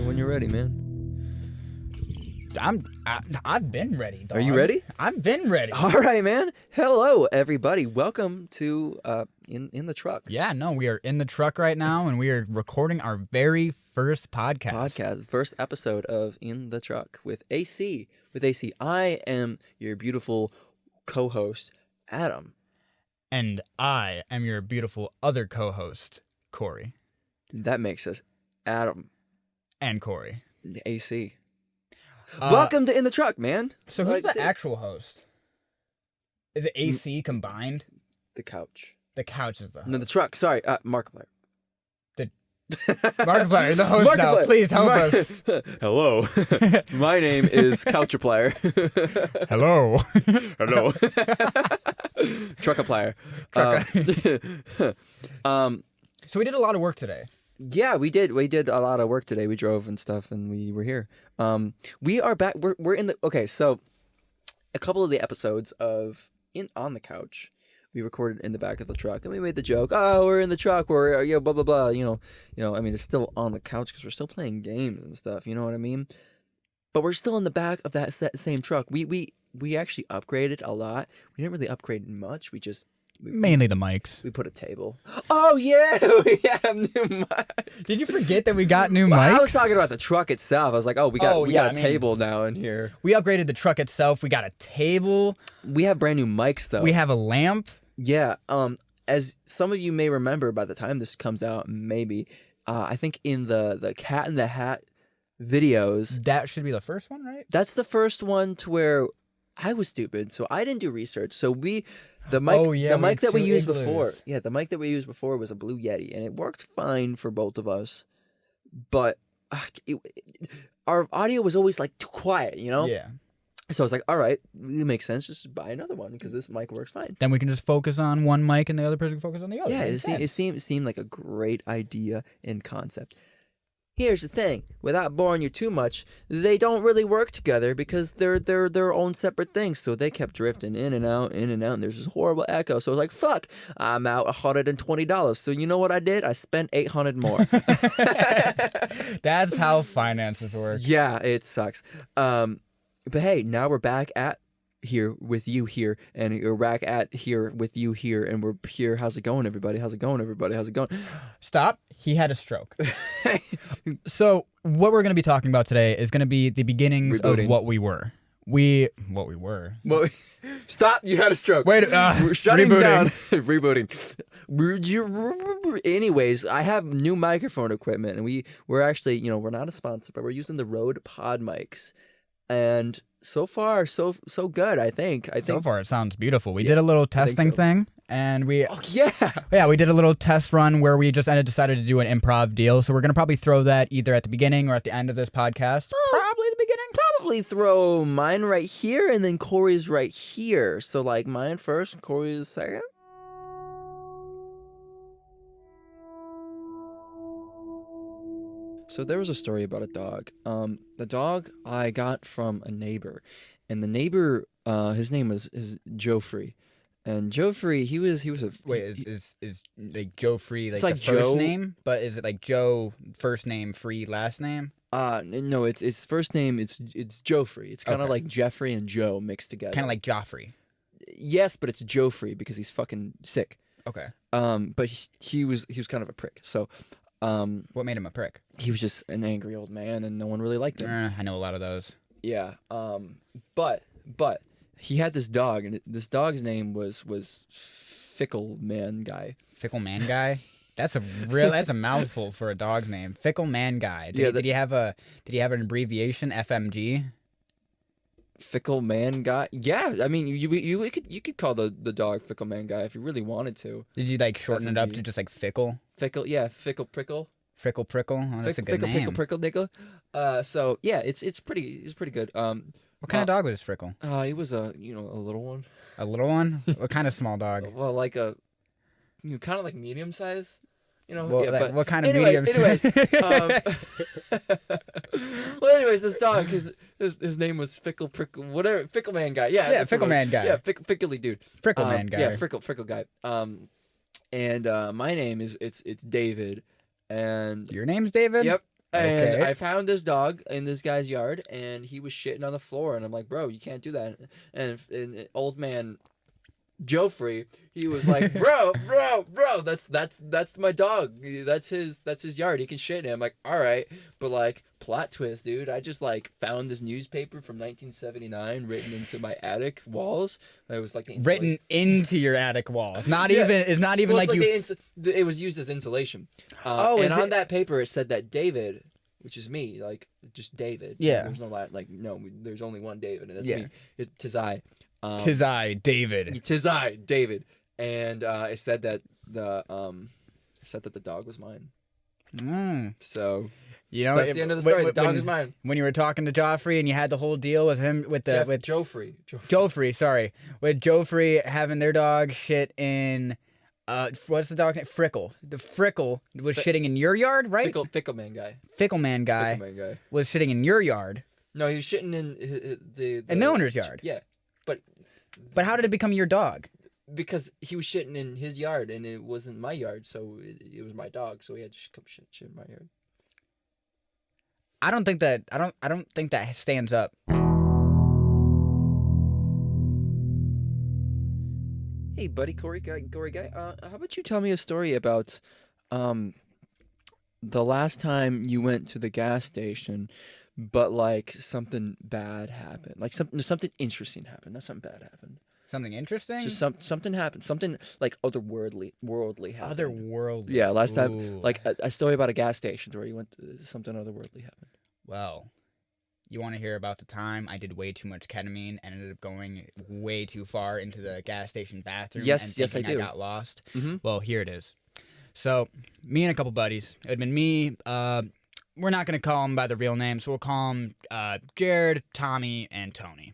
when you're ready, man. I've been ready, dog. Are you ready? I've been ready. All right, man. Hello, everybody. Welcome to in the truck. Yeah, no, we are in the truck right now, and we are recording our very first podcast. First episode of In the Truck with AC. I am your beautiful co-host, Adam. And I am your beautiful other co-host, Corey. That makes us Adam And Corey. AC. Welcome to In the Truck, man. So who's the actual host? Is it AC combined? The couch. The couch is the host. No, the truck. Sorry, Markiplier. Markiplier, the host now. Please help us. Hello. My name is Couchiplier. Hello. Hello. Truckiplier. So we did a lot of work today. Yeah, we did. We did a lot of work today. We drove and stuff, and we were here. We are back. We're in the. Okay, so a couple of the episodes of on the couch, we recorded in the back of the truck, and we made the joke. Oh, we're in the truck. We're blah blah blah. You know. I mean, it's still on the couch because we're still playing games and stuff. You know what I mean? But we're still in the back of that same truck. We actually upgraded a lot. We didn't really upgrade much. We mainly the mics. We put a table. Oh, yeah. We have new mics. Did you forget that we got new mics? I was talking about the truck itself. I was like, oh, we got a table now in here. We upgraded the truck itself. We got a table. We have brand new mics, though. We have a lamp. Yeah. As some of you may remember by the time this comes out, maybe, I think in the Cat in the Hat videos. That should be the first one, right? That's the first one to where I was stupid, so I didn't do research. So the mic that we used before was a Blue Yeti, and it worked fine for both of us. But our audio was always like too quiet, you know? Yeah. So I was like, all right, it makes sense. Just buy another one because this mic works fine. Then we can just focus on one mic, and the other person can focus on the other. Yeah, it seemed like a great idea and concept. Here's the thing, without boring you too much, they don't really work together because they're their own separate things. So they kept drifting in and out, and there's this horrible echo. So I was like, fuck, I'm out $120. So you know what I did? I spent $800 more. That's how finances work. Yeah, it sucks. But hey, now we're back at here with you here, and you're back at here with you here, and we're here. How's it going, everybody? How's it going? Stop. He had a stroke. So what we're going to be talking about today is going to be the beginnings of what we were. Stop! You had a stroke. Wait, we're shutting rebooting. Rebooting. Anyways, I have new microphone equipment, and we're actually, we're not a sponsor, but we're using the Rode Pod mics, and so far, so good. I think. So far, it sounds beautiful. We did a little testing thing, and we did a little test run where we just decided to do an improv deal. So we're gonna probably throw that either at the beginning or at the end of this podcast. Probably the beginning. Probably throw mine right here, and then Corey's right here. So like mine first, Corey's second. So there was a story about a dog. The dog I got from a neighbor, and the neighbor, his name is Joffrey, and Joffrey, he was a is like Joffrey it's like the first name, but is it like Joe first name free last name? No, it's first name. It's Joffrey. It's kind of like Jeffrey and Joe mixed together. Kind of like Joffrey. Yes, but it's Joffrey because he's fucking sick. Okay. But he was kind of a prick. So. What made him a prick? He was just an angry old man, and no one really liked him. I know a lot of those. Yeah. But he had this dog, and this dog's name was Fickle Man Guy. Fickle Man Guy? That's a mouthful for a dog's name. Fickle Man Guy. Did he have an abbreviation? FMG? Fickle Man Guy. Yeah, I mean you could call the dog Fickle Man Guy if you really wanted to. Did you like shorten it up to just like Fickle? Fickle, yeah, Fickle Prickle. Frickle Prickle. Oh, that's a good name. Fickle Prickle Nickel. So yeah, it's pretty good. What kind of dog was Frickle? He was a little one. A little one? What kind of small dog? Well, like kind of like medium size. What kind of medium size? Anyways, this dog, his name was Fickle Prickle, whatever, Fickle Man Guy. Yeah, Fickle Man Guy. Yeah, Fickly dude. Frickle Man Guy. Yeah, Frickle Guy. And my name is it's David, and your name's David. Yep. And I found this dog in this guy's yard, and he was shitting on the floor. And I'm like, bro, you can't do that. And old man Joffrey, he was like, bro, that's my dog. That's his yard. He can shit in it. I'm like, all right, but like, plot twist, dude. I just like found this newspaper from 1979 written into my attic walls. It was like written into your attic walls. Not even. It's not even like you. It was used as insulation. And on that paper it said that David, which is me, like just David. Yeah. There's no there's only one David, and it's me. Tis I. Tis I, David. Tis I, David. And it said that the dog was mine. So that's the end of the story. The dog is mine. When you were talking to Joffrey and you had the whole deal with him with Joffrey. Joffrey, sorry. With Joffrey having their dog shit in what's the dog's name? Frickle. The Frickle was shitting in your yard, right? Fickle man guy. Fickle man guy was shitting in your yard. No, he was shitting in the owner's yard. Yeah. But how did it become your dog? Because he was shitting in his yard and it wasn't my yard, so it was my dog, so he had to come shit in my yard. I don't think that stands up. Hey, buddy, Corey guy. How about you tell me a story about the last time you went to the gas station, but like something bad happened, like something interesting happened. Not something bad happened. Something interesting? Just something happened. Something like otherworldly happened. Otherworldly. Yeah, last time, like a story about a gas station where you went to something otherworldly happened. Well, you want to hear about the time I did way too much ketamine and ended up going way too far into the gas station bathroom? Yes, I do. I got lost. Mm-hmm. Well, here it is. So, me and a couple buddies. It had been me. We're not going to call them by the real name, so we'll call them Jared, Tommy, and Tony.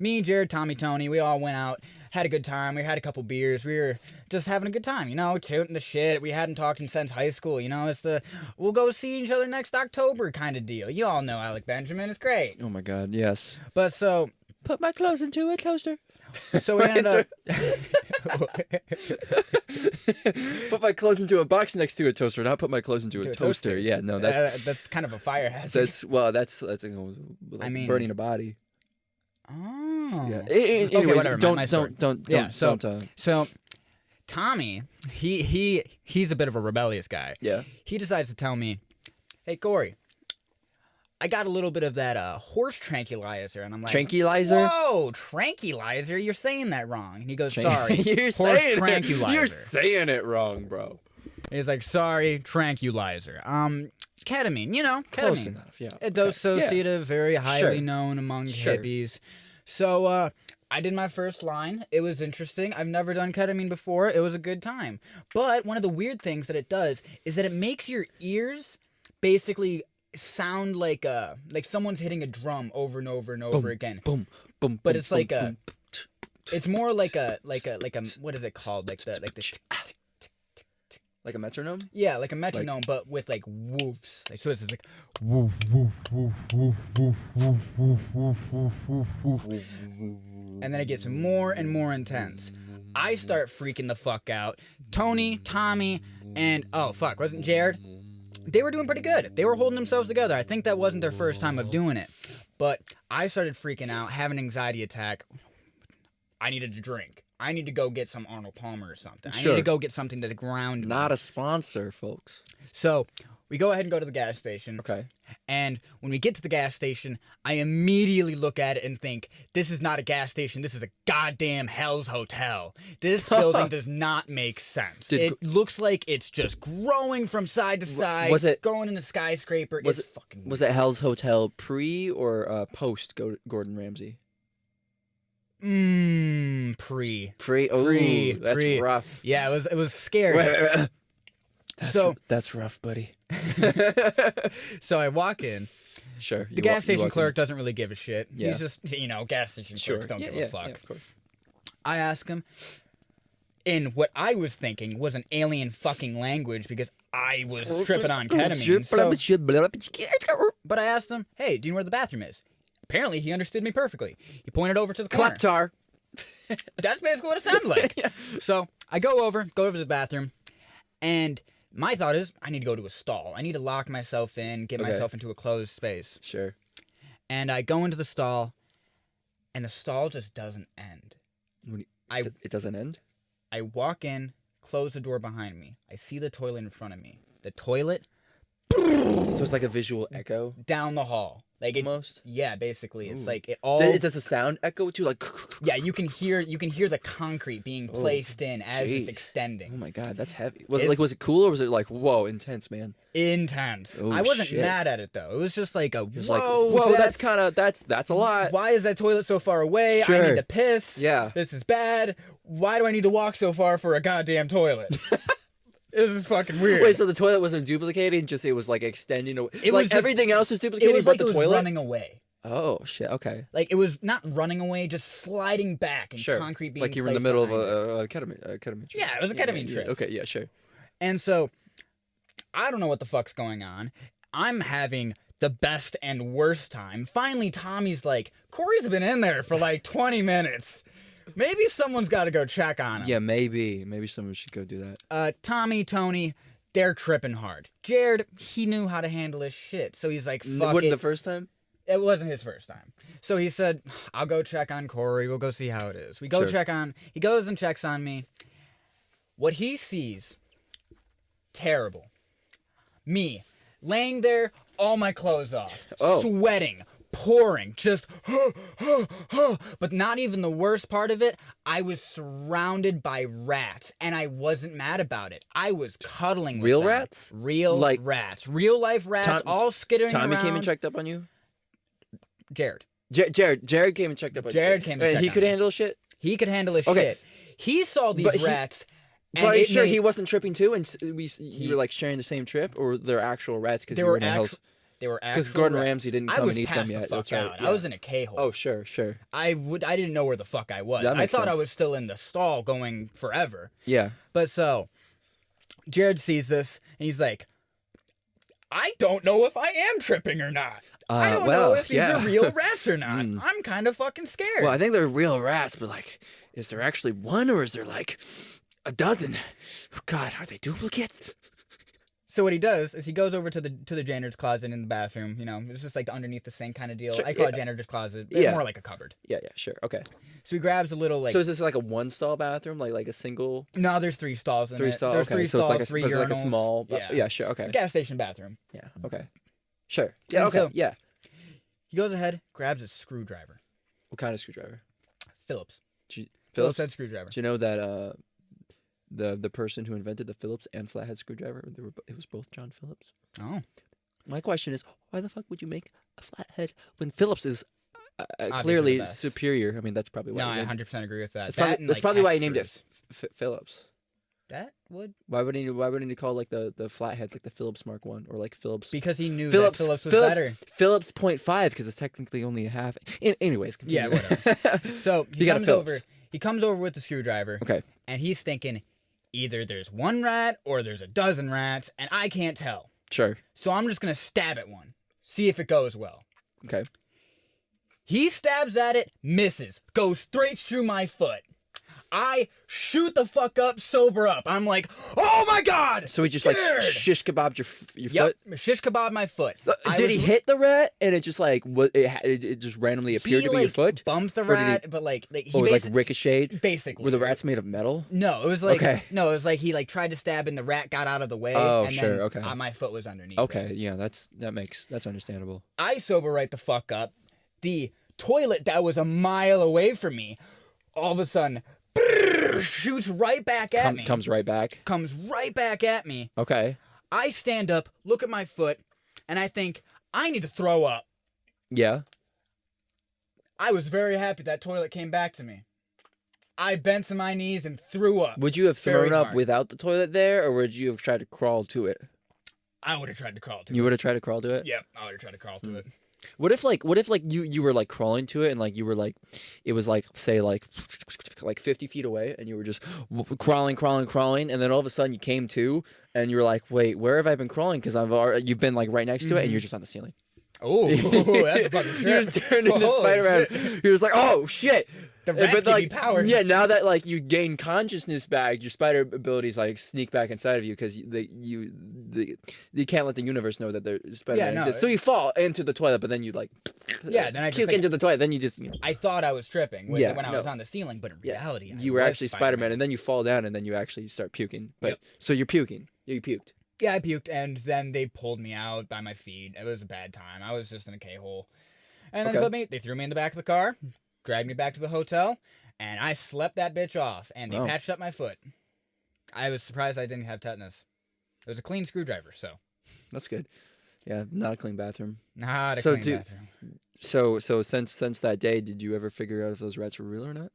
Me, Jared, Tommy, Tony, we all went out, had a good time. We had a couple beers. We were just having a good time, tooting the shit. We hadn't talked since high school, It's the we'll go see each other next October kind of deal. You all know Alec Benjamin. It's great. Oh my God, yes. But so... Put my clothes into a toaster. So we ended up... Put my clothes into a box next to a toaster, not put my clothes into a toaster. Yeah, no, that's kind of a fire hazard. That's like burning a body. Oh. Yeah. Anyways, okay, whatever. Don't. So Tommy, he's a bit of a rebellious guy. Yeah. He decides to tell me, "Hey Corey, I got a little bit of that horse tranquilizer," and I'm like, "Tranquilizer? Whoa, tranquilizer? You're saying that wrong." And he goes, "Sorry, you're horse tranquilizer. You're saying it wrong, bro." He's like, "Sorry, tranquilizer. Ketamine, ketamine. Close enough, yeah. A dissociative, very highly known among hippies." So, I did my first line. It was interesting. I've never done ketamine before. It was a good time. But one of the weird things that it does is that it makes your ears basically sound like someone's hitting a drum over and over and over again. Boom, boom. But it's like a. It's more like a what is it called? Like a metronome? Yeah, like a metronome, but with like woofs. So it's just like woof woof woof woof woof woof woof woof woof woof, and then it gets more and more intense. I start freaking the fuck out. Tony, Tommy, and wasn't Jared? They were doing pretty good. They were holding themselves together. I think that wasn't their first time of doing it, but I started freaking out, having an anxiety attack. I needed to drink. I need to go get some Arnold Palmer or something. Sure. I need to go get something to ground me. Not a sponsor, folks. So we go ahead and go to the gas station. Okay. And when we get to the gas station, I immediately look at it and think, this is not a gas station. This is a goddamn Hell's Hotel. This building does not make sense. It looks like it's just growing from side to side. Was it going in a skyscraper? Was it Hell's Hotel pre or post Gordon Ramsay? Pre. Oh, that's rough. Yeah, it was scary. That's rough, buddy. So I walk in. Sure. The gas station clerk doesn't really give a shit. Yeah. He's just, gas station clerks don't give a fuck. Yeah, of course. I ask him in what I was thinking was an alien fucking language because I was tripping on ketamine. But I asked him, "Hey, do you know where the bathroom is?" Apparently, he understood me perfectly. He pointed over to the corner. Kleptar. That's basically what it sounded like. Yeah. So I go over to the bathroom, and My thought is, I need to go to a stall. I need to lock myself in, get myself into a closed space. Sure. And I go into the stall, and the stall just doesn't end. It doesn't end? I walk in, close the door behind me. I see the toilet in front of me. The toilet... So it's like a visual echo? Down the hall. Like Almost? Yeah, basically. It's Ooh. like it all... Does a sound echo too? Like... Yeah, you can hear the concrete being placed in as it's extending. Oh my god, that's heavy. Was it cool or was it like, whoa, intense, man? Intense. Oh, I wasn't shit. mad at it though. It was just like a whoa, that's a lot. Why is that toilet so far away? Sure. I need to piss. Yeah. This is bad. Why do I need to walk so far for a goddamn toilet? This is fucking weird. Wait, so the toilet wasn't duplicating, just it was like extending away. It was just, everything else was duplicating, it was but like the it was toilet running away. Oh shit! Okay. Like it was not running away, just sliding back and concrete being like you were in the middle of a ketamine trip. Yeah, it was a ketamine trip. Okay, yeah, sure. And so, I don't know what the fuck's going on. I'm having the best and worst time. Finally, Tommy's like, Corey's been in there for like 20 minutes. Maybe someone's got to go check on him. Yeah, maybe someone should go do that. Tommy, Tony, they're tripping hard. Jared, he knew how to handle his shit, so he's like, fuck Wasn't it. the first time? It wasn't his first time. So he said, I'll go check on Corey. We'll go see how it is. We go check on... He goes and checks on me. What he sees, terrible. Me, laying there, all my clothes off, sweating, pouring, just... But not even the worst part of it, I was surrounded by rats, and I wasn't mad about it. I was cuddling with Real them. rats? Real rats. Real life rats, all skittering around. Tommy came and checked up on you? Jared. Jared came and checked up on you. Jared came and checked he on could me. handle shit? He could handle his shit. He saw these rats. But sure, he wasn't tripping too, and you were like sharing the same trip, or they're actual rats because you were in the house. They were actual. Because Gordon Ramsay didn't come and eat them yet. That's right. Yeah. I was in a K-hole. Oh sure. I didn't know where the fuck I was. I thought I was still in the stall going forever. Yeah. But so, Jared sees this and he's like, I don't know if I am tripping or not. I don't know if these are real rats or not. I'm kind of fucking scared. Well, I think they're real rats, but like, is there actually one or is there like a dozen? Oh, God, are they duplicates? So what he does is he goes over to the janitor's closet in the bathroom. You know, it's just like underneath the sink kind of deal. Sure, I call it janitor's closet. It's more like a cupboard. Yeah, sure. Okay. So he grabs a little like. So is this like a one-stall bathroom, like a single? No, there's 3 stalls in it. Stalls. There's okay. 3 so stalls, it's 3 like urinals. like a small. Yeah, sure. Okay. Gas station bathroom. Yeah. Okay. Sure. Yeah. And okay. so, yeah. He goes ahead, grabs a screwdriver. What kind of screwdriver? Phillips. Phillips head screwdriver. Do you know that the person who invented the Phillips and flathead screwdriver, it was both John Phillips? Oh. My question is, why the fuck would you make a flathead when Phillips is clearly superior? I mean, that's probably why. No, I 100% agree with that. That's probably why he named it Phillips. That would. Why wouldn't he call like the flathead like the Phillips Mark 1 or like Phillips? Because he knew that Phillips was better. Phillips 0.5 because it's technically only a half. Anyways, continue. Yeah, whatever. So he comes over. He comes over with the screwdriver. Okay. And he's thinking, either there's 1 rat or there's a dozen rats, and I can't tell. Sure. So I'm just gonna stab at one, see if it goes well. Okay. He stabs at it, misses, goes straight through my foot. I shoot the fuck up, sober up. I'm like, oh my God! So he just like shish kebabbed your foot? Yep, shish kebab my foot. Did he hit the rat and it just like it just randomly appeared to be your foot? He bumped the rat, but like he was like ricocheted? Basically. Were the rats made of metal? No, it was like it was like he like tried to stab and the rat got out of the way. Oh, and sure, then, okay. My foot was underneath. Okay, yeah, that's understandable. I sober right the fuck up. The toilet that was a mile away from me, all of a sudden, shoots right back at me. Comes right back. Comes right back at me. Okay. I stand up, look at my foot, and I think, I need to throw up. Yeah. I was very happy that toilet came back to me. I bent to my knees and threw up. Would you have thrown up without the toilet there, or would you have tried to crawl to it? I would have tried to crawl to it. You would have tried to crawl to it? Yep, I would have tried to crawl to it. What if you were like crawling to it and like you were like, it was like, say like 50 feet away and you were just crawling and then all of a sudden you came to and you were like, wait, where have I been crawling? Because you've been like right next to it and you're just on the ceiling. Oh, that's a fucking trip. He was turned into Spider-Man. He was like, oh shit. The rats give me powers. Yeah, now that like you gain consciousness back, your spider abilities like sneak back inside of you because you can't let the universe know that there's Spider-Man exists. So you fall into the toilet, but then you like then I puke into the toilet. Then you just I thought I was tripping when I was on the ceiling, but in reality, you were actually Spider-Man, and then you fall down, and then you actually start puking. But so you're puking. You puked. Yeah, I puked, and then they pulled me out by my feet. It was a bad time. I was just in a K-hole. And then they threw me in the back of the car, dragged me back to the hotel, and I slept that bitch off, and they patched up my foot. I was surprised I didn't have tetanus. It was a clean screwdriver, so. That's good. Yeah, not a clean bathroom. Not a clean bathroom. So since that day, did you ever figure out if those rats were real or not?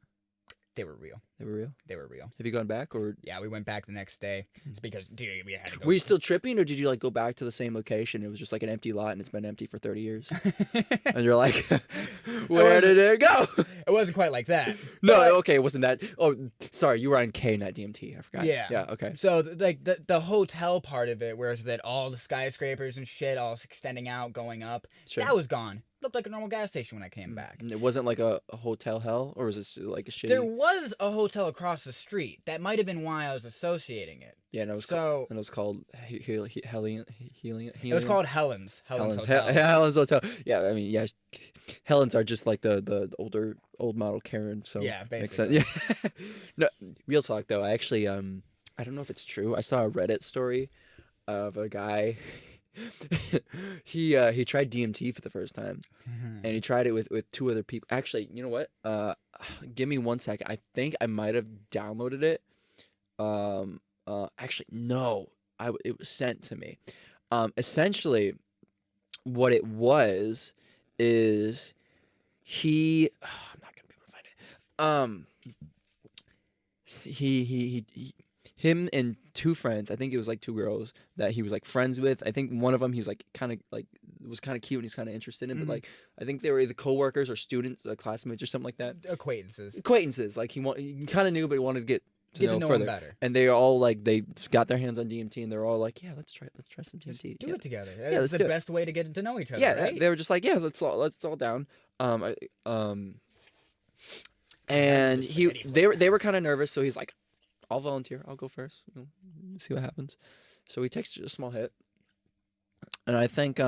They were real. They were real? They were real. Have you gone back or? Yeah, we went back the next day. It's because we had to go. Were you still tripping or did you like go back to the same location? It was just like an empty lot and it's been empty for 30 years. And you're like, where did it go? It wasn't quite like that. No, okay, it wasn't that. Oh, sorry, you were on K, not DMT. I forgot. Yeah. Yeah, okay. So like the hotel part of it, where it's that all the skyscrapers and shit all extending out, going up, that was gone. Looked like a normal gas station when I came back. It wasn't like a hotel hell, or was this like a shitty? There was a hotel across the street. That might have been why I was associating it. Yeah, no, it was called Helion. It was called Helen's Hotel. Helen's Hotel. Yeah, I mean, yeah, Helen's are just like the old model Karen. So yeah, makes basically. sense. Yeah. No, real talk though. I actually I don't know if it's true. I saw a Reddit story of a guy. He tried DMT for the first time, and he tried it with two other people. Actually, you know what? Give me 1 second. I think I might have downloaded it. Actually, no. It was sent to me. Essentially, what it was is I'm not gonna be able to find it. Him and two friends, I think it was like two girls that he was like friends with. I think one of them he was like kind of like was kind of cute and he's kind of interested in, but like I think they were either coworkers or students, classmates or something like that. Acquaintances. Like he kind of knew, but he wanted to get to know further. Him better. And they all like they got their hands on DMT and they're all like, yeah, let's try some DMT. Do it together. Yeah, that's the best way to get to know each other. Yeah, right? They were just like, yeah, let's all down. And they were kind of nervous, so he's like, I'll volunteer. I'll go first. See what happens. So he takes a small hit, and I think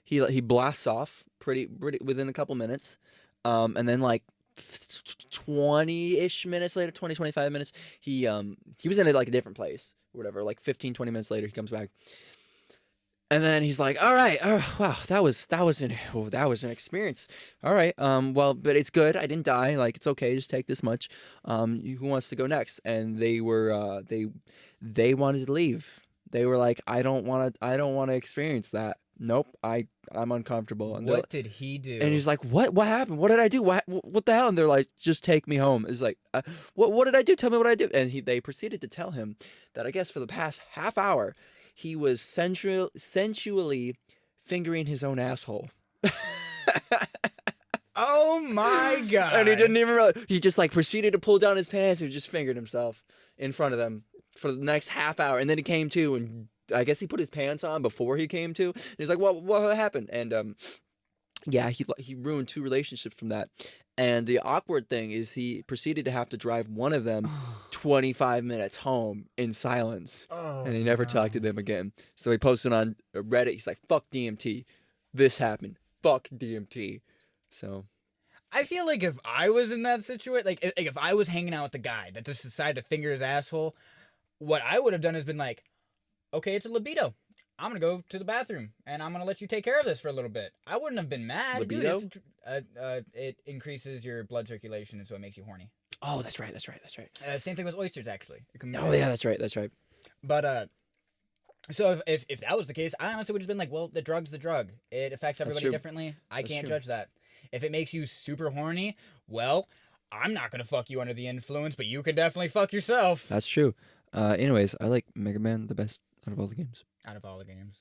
he blasts off pretty within a couple minutes, and then like 20-ish minutes later, 25 minutes, he was in like a different place or whatever. Like 15-20 minutes later, he comes back. And then he's like, "All right, wow, that was an experience. All right, well, but it's good. I didn't die. Like it's okay. Just take this much. Who wants to go next?" And they were they wanted to leave. They were like, "I don't want to experience that. Nope, I'm uncomfortable." And what did he do? And he's like, "What happened? What did I do? What the hell?" And they're like, "Just take me home." It's like, "What did I do? Tell me what I do." And they proceeded to tell him that I guess for the past half hour. He was sensually fingering his own asshole. Oh my god! And he didn't even realize. He just like proceeded to pull down his pants and just fingered himself in front of them for the next half hour. And then he came to, and I guess he put his pants on before he came to. And he's like, what happened? And yeah, he ruined 2 relationships from that. And the awkward thing is he proceeded to have to drive one of them 25 minutes home in silence. And he never talked to them again. So he posted on Reddit, he's like, fuck DMT. This happened. Fuck DMT. So I feel like if I was in that situation, like if I was hanging out with the guy that just decided to finger his asshole, what I would have done is been like, okay, it's a libido. I'm going to go to the bathroom, and I'm going to let you take care of this for a little bit. I wouldn't have been mad. Libido? Dude, it increases your blood circulation, and so it makes you horny. Oh, that's right. Same thing with oysters, actually. Oh, yeah, that's right. But, so if that was the case, I honestly would have been like, well, the drug's the drug. It affects everybody differently. I can't judge that. If it makes you super horny, well, I'm not going to fuck you under the influence, but you could definitely fuck yourself. That's true. Anyways, I like Mega Man the best out of all the games. Out of all the games.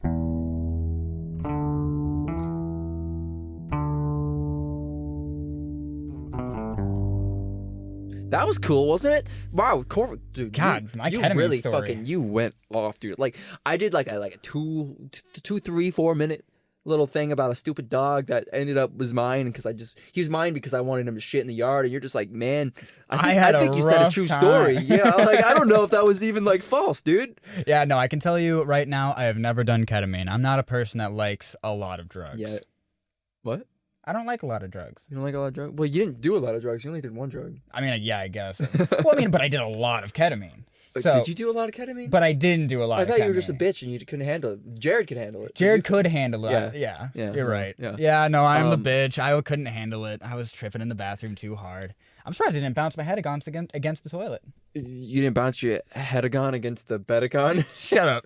That was cool, wasn't it? Wow, dude. God, my you really story. You went off, dude. Like I did like a 2, 3, 4 minute little thing about a stupid dog that ended up was mine because he was mine because I wanted him to shit in the yard, and you're just like, man, I think you said a true story. Yeah, like I don't know if that was even like false, dude. Yeah, no, I can tell you right now, I have never done ketamine. I'm not a person that likes a lot of drugs. Yeah. What? I don't like a lot of drugs. You don't like a lot of drugs? Well, you didn't do a lot of drugs. You only did one drug. I mean, yeah, I guess. Well, I mean, but I did a lot of ketamine. So, did you do a lot of ketamine? But I didn't do a lot of ketamine. I thought you were just a bitch and you couldn't handle it. Jared could handle it. Jared could handle it. Yeah. You're right. Yeah, no, I'm the bitch. I couldn't handle it. I was tripping in the bathroom too hard. I'm surprised I didn't bounce my head against the toilet. You didn't bounce your headagon against the bedagon? Shut up.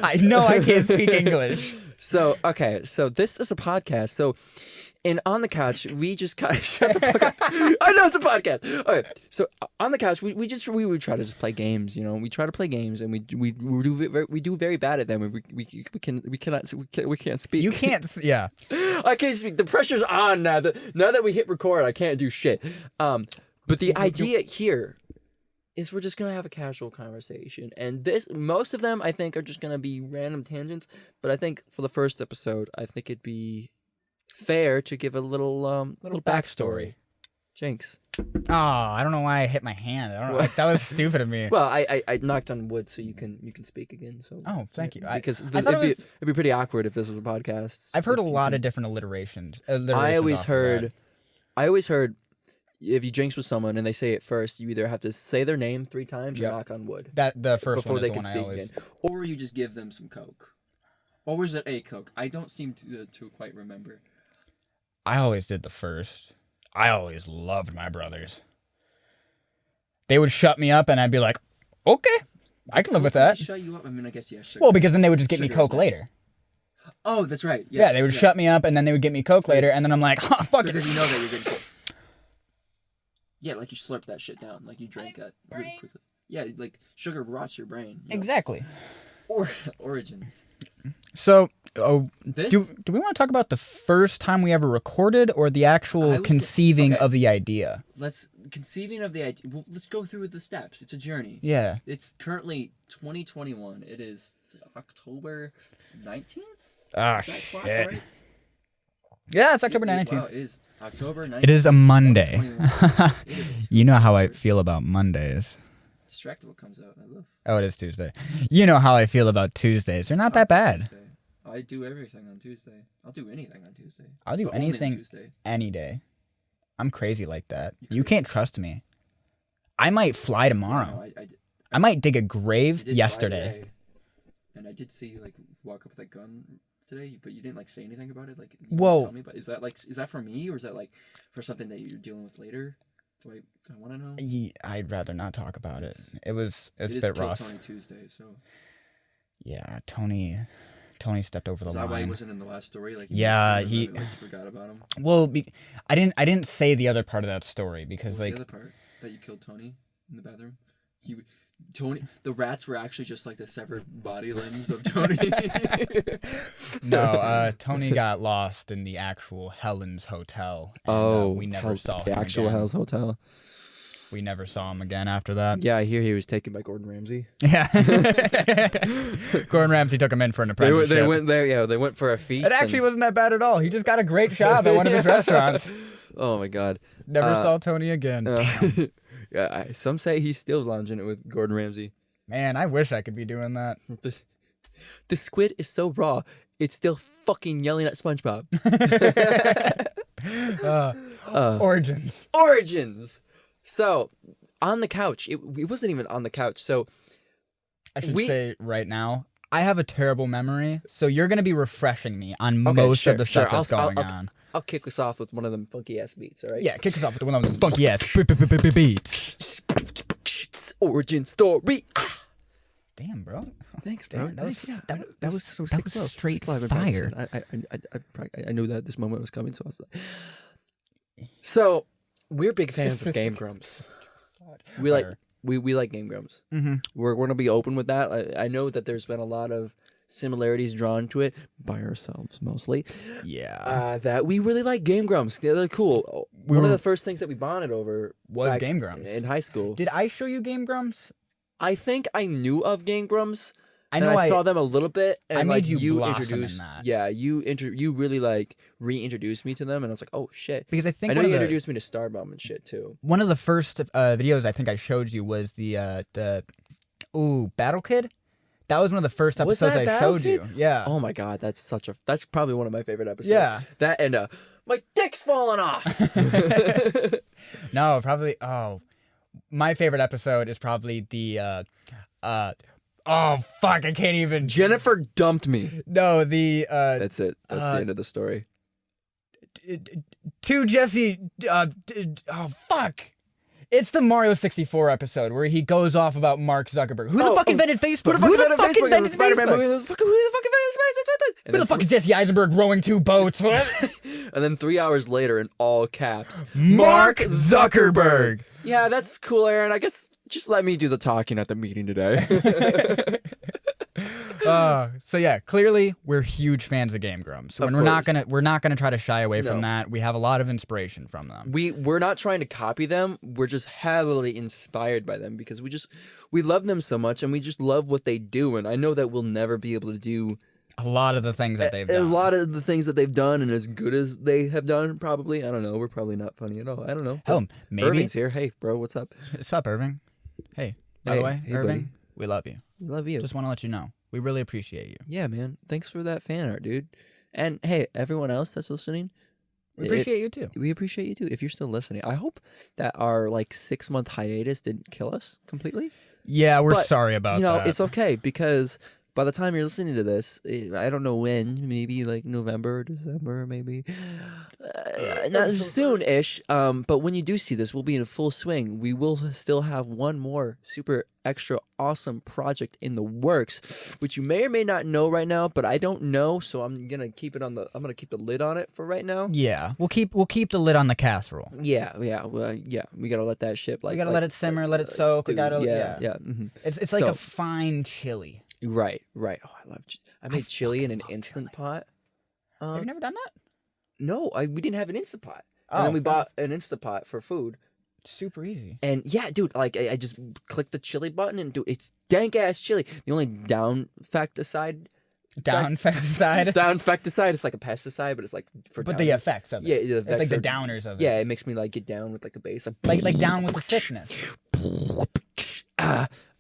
I know I can't speak English. So this is a podcast. So, and on the couch, we just kind of shut the fuck up. I know it's a podcast. Okay, so on the couch, we would try to just play games. You know, we try to play games, and we do very bad at them. We can't speak. You can't. Yeah. I can't speak. The pressure's on now. Now that we hit record, I can't do shit. But the idea here is we're just gonna have a casual conversation, and most of them I think are just gonna be random tangents. But I think for the first episode, I think it'd be fair to give a little backstory. Jinx. Oh, I don't know why I hit my hand. I don't know. That was stupid of me. Well, I knocked on wood so you can speak again. So thank you. Because it'd be pretty awkward if this was a podcast. I've heard a lot of different alliterations. I always heard if you jinx with someone and they say it first, you either have to say their name 3 times or knock on wood. That the first before one they is can the speak one I always... again, or you just give them some coke. Or was it a coke? I don't seem to quite remember. I always did the first. I always loved my brothers. They would shut me up, and I'd be like, "Okay, I can live with that." Shut you up? I mean, I guess yes. Well, because then they would just get me coke later. Oh, that's right. Yeah, they would shut me up, and then they would get me coke later, and then I'm like, "Oh, fuck it." Because you know that you're getting coke. Yeah, like you slurp that shit down, like you drink that really quickly. Yeah, like sugar rots your brain. You know? Exactly. Origins. So, do we want to talk about the first time we ever recorded, or the actual conceiving of the idea? Conceiving of the idea. Well, let's go through the steps. It's a journey. Yeah. It's currently 2021. It is October 19th. Ah, shit. Right? Yeah, it's October 19th. Wow, it is October 19th. It is a Monday. You know how I feel about Mondays. Distracted what comes out. I love. Oh, it is Tuesday. You know how I feel about Tuesdays. They're not that bad. Tuesday. I do everything on Tuesday. I'll do anything on Tuesday. I'll do anything any day. I'm crazy like that. You can't trust me. I might fly tomorrow. No, I might dig a grave yesterday. And I did see you walk up with that gun today, but you didn't say anything about it. Whoa. Tell me, but is that for me, or is that for something that you're dealing with later? Do I want to know? I'd rather not talk about it. It's a bit Kill rough. Tony Tuesday, so. Yeah, Tony stepped over the line. Is that why he wasn't in the last story? He forgot about him. Well, I didn't say the other part of that story because the other part that you killed Tony in the bathroom. The rats were actually just the severed body limbs of Tony. No, Tony got lost in the actual Helen's Hotel. And, we never saw him the actual again. Hell's Hotel. We never saw him again after that. Yeah, I hear he was taken by Gordon Ramsay. Yeah. Gordon Ramsay took him in for an apprenticeship. They went there. Yeah, they went for a feast. It actually wasn't that bad at all. He just got a great job at one of his restaurants. Oh my God. Never saw Tony again. Damn. Yeah, some say he's still lounging it with Gordon Ramsay. Man, I wish I could be doing that. The squid is so raw, it's still fucking yelling at SpongeBob. Origins. So, on the couch, it wasn't even on the couch. So, I should say right now, I have a terrible memory, so you're going to be refreshing me on most of the stuff that's going on. I'll kick us off with one of them funky ass beats, all right? Yeah, kick us off with one of them funky ass beats. Origin story. Damn, bro. Thanks, bro. That was so sick. That was straight fire. I knew that this moment was coming, so I was like. So, we're big fans of Game Grumps. We like Game Grumps. Mm-hmm. We're going to be open with that. I know that there's been a lot of similarities drawn to it by ourselves mostly. Yeah. That we really like Game Grumps. They're cool. One of the first things that we bonded over was Game Grumps in high school. Did I show you Game Grumps? I think I knew of Game Grumps. I saw them a little bit, and I made like, you blossom introduced. in that. Yeah, you really like reintroduced me to them, and I was like, oh shit. Because I think I know you introduced me to Starbomb and shit too. One of the first videos I think I showed you was the Battle Kid. That was one of the first episodes I showed you. Yeah. Oh my god, that's probably one of my favorite episodes. Yeah. That and my dick's falling off. No, probably. Oh, my favorite episode is probably the oh fuck, I can't even. Jennifer dumped me. No, the That's it. That's the end of the story. To Jesse. Oh fuck. It's the Mario 64 episode where he goes off about Mark Zuckerberg. Who the fuck invented Facebook? Who the fuck invented Spider-Man Facebook? movie? Who the fuck invented Who the fuck is Jesse Eisenberg rowing 2 boats? What? And then 3 hours later, in all caps, Mark Zuckerberg. Yeah, that's cool, Aaron. I guess just let me do the talking at the meeting today. So yeah, clearly we're huge fans of Game Grumps. And we're not gonna try to shy away from that. We have a lot of inspiration from them. We're not trying to copy them. We're just heavily inspired by them because we love them so much, and we just love what they do. And I know that we'll never be able to do a lot of the things that they've done. A lot of the things that they've done, and as good as they have done, probably. I don't know. We're probably not funny at all. I don't know. Hell, maybe Irving's here. Hey, bro, what's up? What's up, Irving? Hey, by the way, Irving, buddy. We love you. We love you. Just want to let you know. We really appreciate you. Yeah, man. Thanks for that fan art, dude. And hey, everyone else that's listening, we appreciate you too. We appreciate you too. If you're still listening, I hope that our 6-month hiatus didn't kill us completely. Yeah, we're sorry about that. It's okay because by the time you're listening to this, I don't know when, maybe November, December, maybe not soon-ish. But when you do see this, we'll be in full swing. We will still have one more super extra awesome project in the works, which you may or may not know right now. But I don't know, so I'm gonna keep the lid on it for right now. Yeah, we'll keep the lid on the casserole. Yeah. We gotta let that shit. We gotta let it simmer, let it soak. We gotta Mm-hmm. It's like a fine chili. Right. Oh, I made chili in an Instant Pot. Have you never done that? No, we didn't have an Instant Pot. And then we bought an Instant Pot for food. Super easy. And yeah, dude, I just click the chili button and dude, it's dank ass chili. The only downside, it's like a pesticide, but it's like for the effects of it. Yeah, it's like the downers of it. Yeah, it makes me get down with the bass. Like down with the sickness.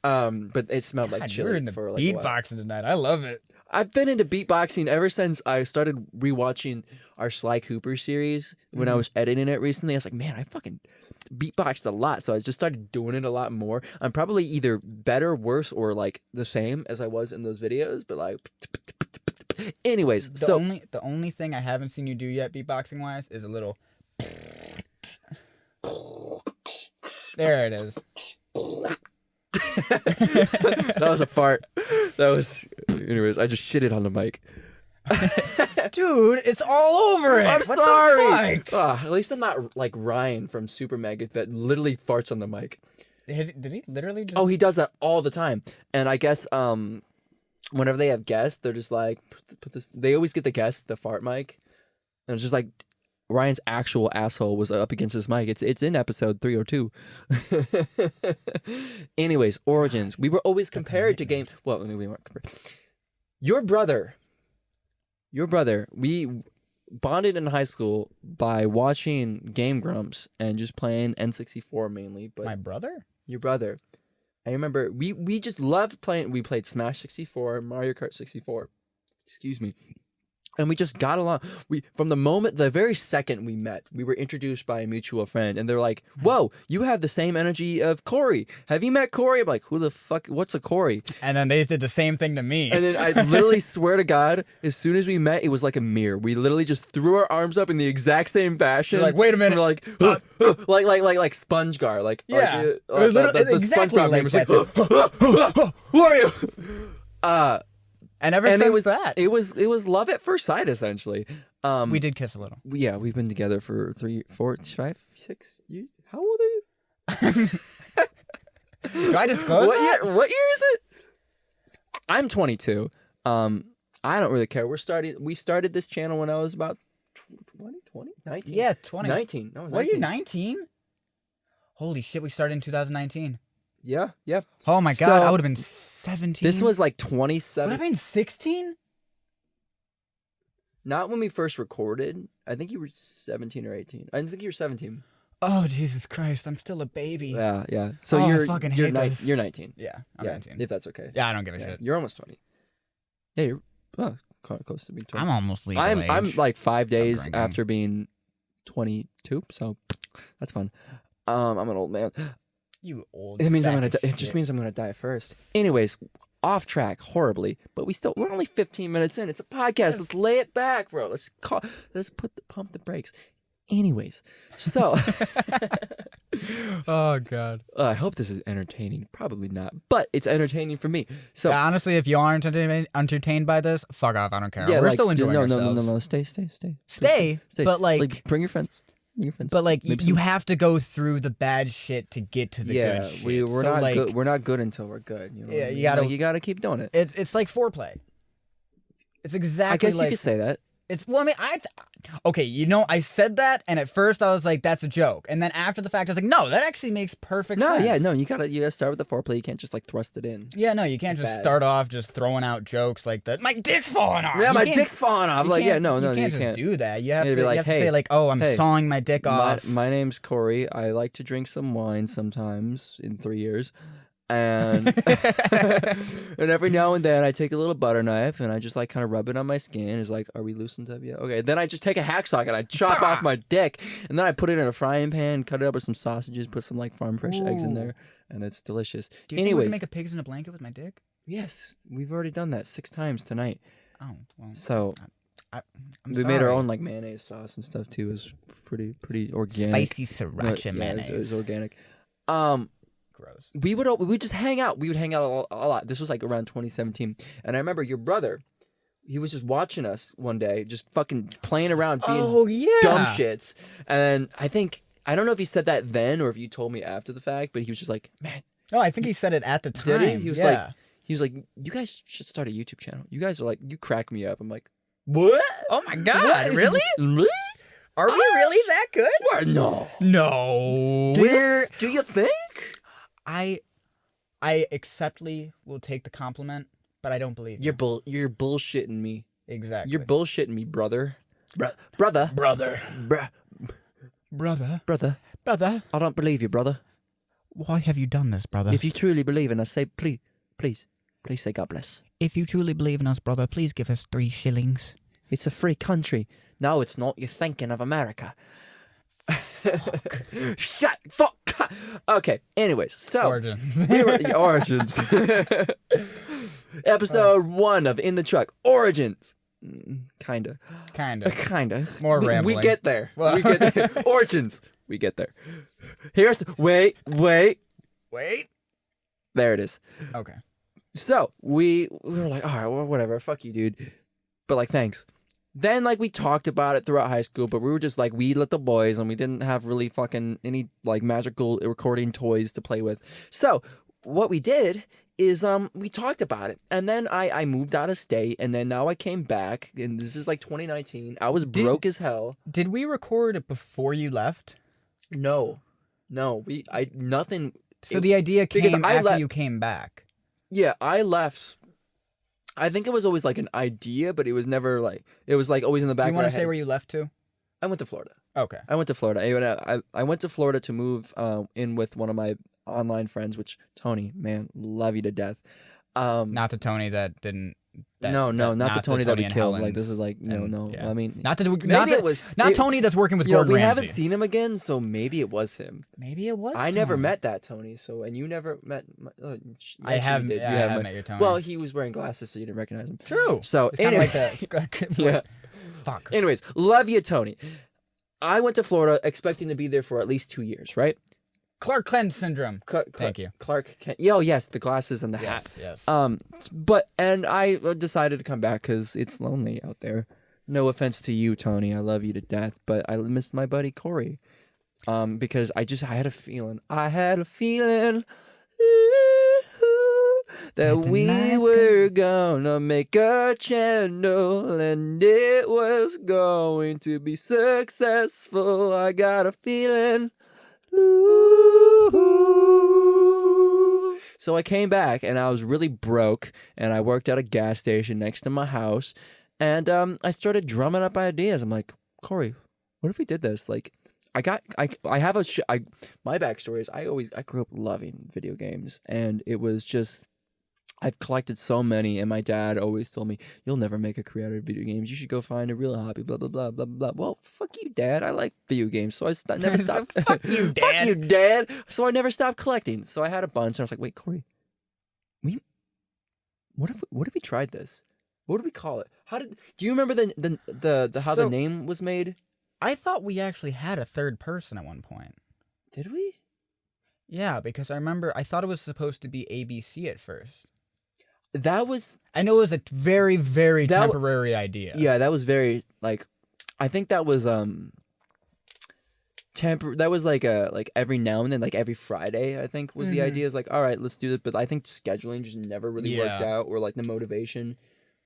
But it smelled like chili. You're in the beatboxing tonight. I love it. I've been into beatboxing ever since I started rewatching our Sly Cooper series. When I was editing it recently, I was like, man, I fucking beatboxed a lot. So I just started doing it a lot more. I'm probably either better, worse, or the same as I was in those videos. But anyways, the only thing I haven't seen you do yet, beatboxing wise, is a little. There it is. That was a fart. Anyways, I just shitted on the mic. Dude, it's all over it. I'm what sorry. At least I'm not like Ryan from Super Mega that literally farts on the mic. Did he literally just... Oh, he does that all the time. And I guess whenever they have guests, they're just like, put this. They always get the guest the fart mic, and it's just like Ryan's actual asshole was up against his mic. It's in episode 302. Anyways, Origins. We were always compared to games. Well, we weren't compared. Your brother. We bonded in high school by watching Game Grumps and just playing N64 mainly. But my brother? Your brother. I remember we just loved playing. We played Smash 64, Mario Kart 64. Excuse me. And we just got along. From the very second we met, we were introduced by a mutual friend, and they're like, "Whoa, you have the same energy of Corey. Have you met Corey?" I'm like, "Who the fuck? What's a Corey?" And then they did the same thing to me. And then I literally swear to God, as soon as we met, it was like a mirror. We literally just threw our arms up in the exact same fashion. You're like, wait a minute, we're like, like SpongeGar, the exactly SpongeBob name was like, "Who are you?" And ever since that, it was love at first sight, essentially. We did kiss a little. Yeah, we've been together for 3, 4, 5, 6 years. How old are you? Do I disclose that? What year is it? I'm 22. I don't really care. We started this channel when I was about 20, 19? Yeah, 20. 19. No, what are you, 19? Holy shit, we started in 2019. Yeah, yeah. Oh my God, I would have been 17. This was like 27. Would I have been 16? Not when we first recorded. I think you were 17 or 18. I think you were 17. Oh, Jesus Christ, I'm still a baby. Yeah, yeah. So I you're fucking you're, hate this. you're 19. Yeah, I'm 19. If that's okay. Yeah, I don't give a shit. You're almost 20. Yeah, you're close to being 20. I'm almost legal age. I'm like 5 days drinking. after being 22, so that's fun. I'm an old man. You old. It means sack of it just shit. means I'm gonna die first. Anyways, off track horribly, but we're only 15 minutes in. It's a podcast. Let's lay it back, bro. Let's pump the brakes. Anyways, so Oh God. I hope this is entertaining. Probably not, but it's entertaining for me. So Yeah, honestly, if you aren't entertained by this, fuck off. I don't care. yeah, We're like, still enjoying ourselves. No. Stay. Stay, but like bring your friends. But like Maybe you some- have to go through the bad shit to get to the good shit. we're So, not like, good. We're not good until we're good. You know Yeah, what I mean? you gotta- Like, you gotta keep doing it. It's like foreplay. It's exactly. I guess like, you could say that. It's well, I mean, okay. You know, I said that, and at first I was like, "That's a joke," and then after the fact, I was like, "No, that actually makes perfect No, sense." yeah, no. You gotta start with the foreplay. You can't just like thrust it in. Yeah, no, you can't just Bad. start off just throwing out jokes like that. My dick's falling off. Yeah, You my can't- dick's falling off. you Like, yeah, can't- no, you can't you just do that. You have You'd to, be like, you have to "Hey, say like, "Oh, I'm hey, sawing my dick off." My name's Corey. I like to drink some wine sometimes in 3 years. And and every now and then I take a little butter knife and I just like kind of rub it on my skin. It's like, are we loosened up yet? Okay. Then I just take a hacksaw and I chop off my dick, and then I put it in a frying pan, cut it up with some sausages, put some like farm fresh eggs in Ooh. there, and it's delicious. Do you think we Anyways, can make a pigs in a blanket with my dick? yes, we've already done that 6 times tonight. Oh, well, So I'm we made our sorry. own like mayonnaise sauce and stuff too. It was pretty organic. spicy No, sriracha yeah, mayonnaise. it was organic. Gross. We would just hang out. We would hang out a lot. This was like around 2017, and I remember your brother. He was just watching us one day, just fucking playing around, being yeah. dumb shits. And I don't know if he said that then or if you told me after the fact, but he was just like, man, Oh, I think he said it at the time. did he? He was yeah. like, you guys should start a YouTube channel. You guys are like, you crack me up. I'm like, "What? Oh my God! what? Really? Really? Are we really that good?" What? No. No. Do you think? I acceptly will take the compliment, but I don't believe you. You're bullshitting me. Exactly. You're bullshitting me, brother. Brother. brother. Bruh. Brother. Brother. Brother. I don't believe you, brother. Why have you done this, brother? If you truly believe in us, say please say God bless. If you truly believe in us, brother, please give us 3 shillings. It's a free country. No, it's not. You're thinking of America. Shut fuck. Okay. Anyways, so Origins. we were Origins. Episode 1 of In the Truck. Origins. Kinda. Kinda. More We rambling. get there. Well- We get there. Origins. We get there. Here's wait. Wait. There it is. Okay. So we were like, all right, well, whatever, fuck you, dude. But like, thanks. Then like we talked about it throughout high school, but we were just like we little boys, and we didn't have really fucking any like magical recording toys to play with. So what we did is we talked about it, and then I moved out of state, and then now I came back, and this is like 2019. I was broke as hell. Did we record it before you left? No, nothing. So the idea because came I after left- you came back. Yeah, I left. I think it was always like an idea, but it was never like it was like always in the back. Do you want of to my say head. where you left to? I went to Florida. Okay. I went to Florida. I went to Florida to move in with one of my online friends, which Tony, man, love you to death. Not the Tony that didn't. Not the Tony that we and killed. Like Helen's this is like and- no. yeah. I mean, Not it- Tony that's working with you know, Gordon we Ramsay. haven't seen him again, so maybe it was him. Maybe it was. I never Tony. met that Tony, and you never met. I have. You did. Yeah, You I have have met your Tony. Well, he was wearing glasses, so you didn't recognize him. true. So It's kind anyway, of like the. yeah. Fuck. Anyways, love you, Tony. I went to Florida expecting to be there for at least 2 years, right? Clark Kent syndrome. Thank you. Clark Kent. Oh, yes, the glasses and the hat. Yes. But I decided to come back because it's lonely out there. No offense to you, Tony. I love you to death, but I missed my buddy Corey. Because I had a feeling. That the we night's were gonna make a channel and it was going to be successful. I got a feeling. Ooh, So I came back and I was really broke, and I worked at a gas station next to my house, and I started drumming up ideas. I'm like, Corey, what if we did this? Like, my backstory is I grew up loving video games, and it was just, I've collected so many, and my dad always told me, you'll never make a career out of video games. You should go find a real hobby, blah, blah, blah, blah, blah. Well, fuck you, Dad. I like video games, so I never stopped. Fuck you, Dad. Fuck you, Dad. So I never stopped collecting. So I had a bunch, and I was like, wait, Corey, what if we tried this? What do we call it? Do you remember how the name was made? I thought we actually had a third person at one point. Did we? Yeah, because I thought it was supposed to be ABC at first. I know it was a very, very temporary idea. Yeah, that was very, like, I think that was that was like every now and then, like every Friday, I think was the idea. Is like, all right, let's do this. But I think scheduling just never really worked out, or like the motivation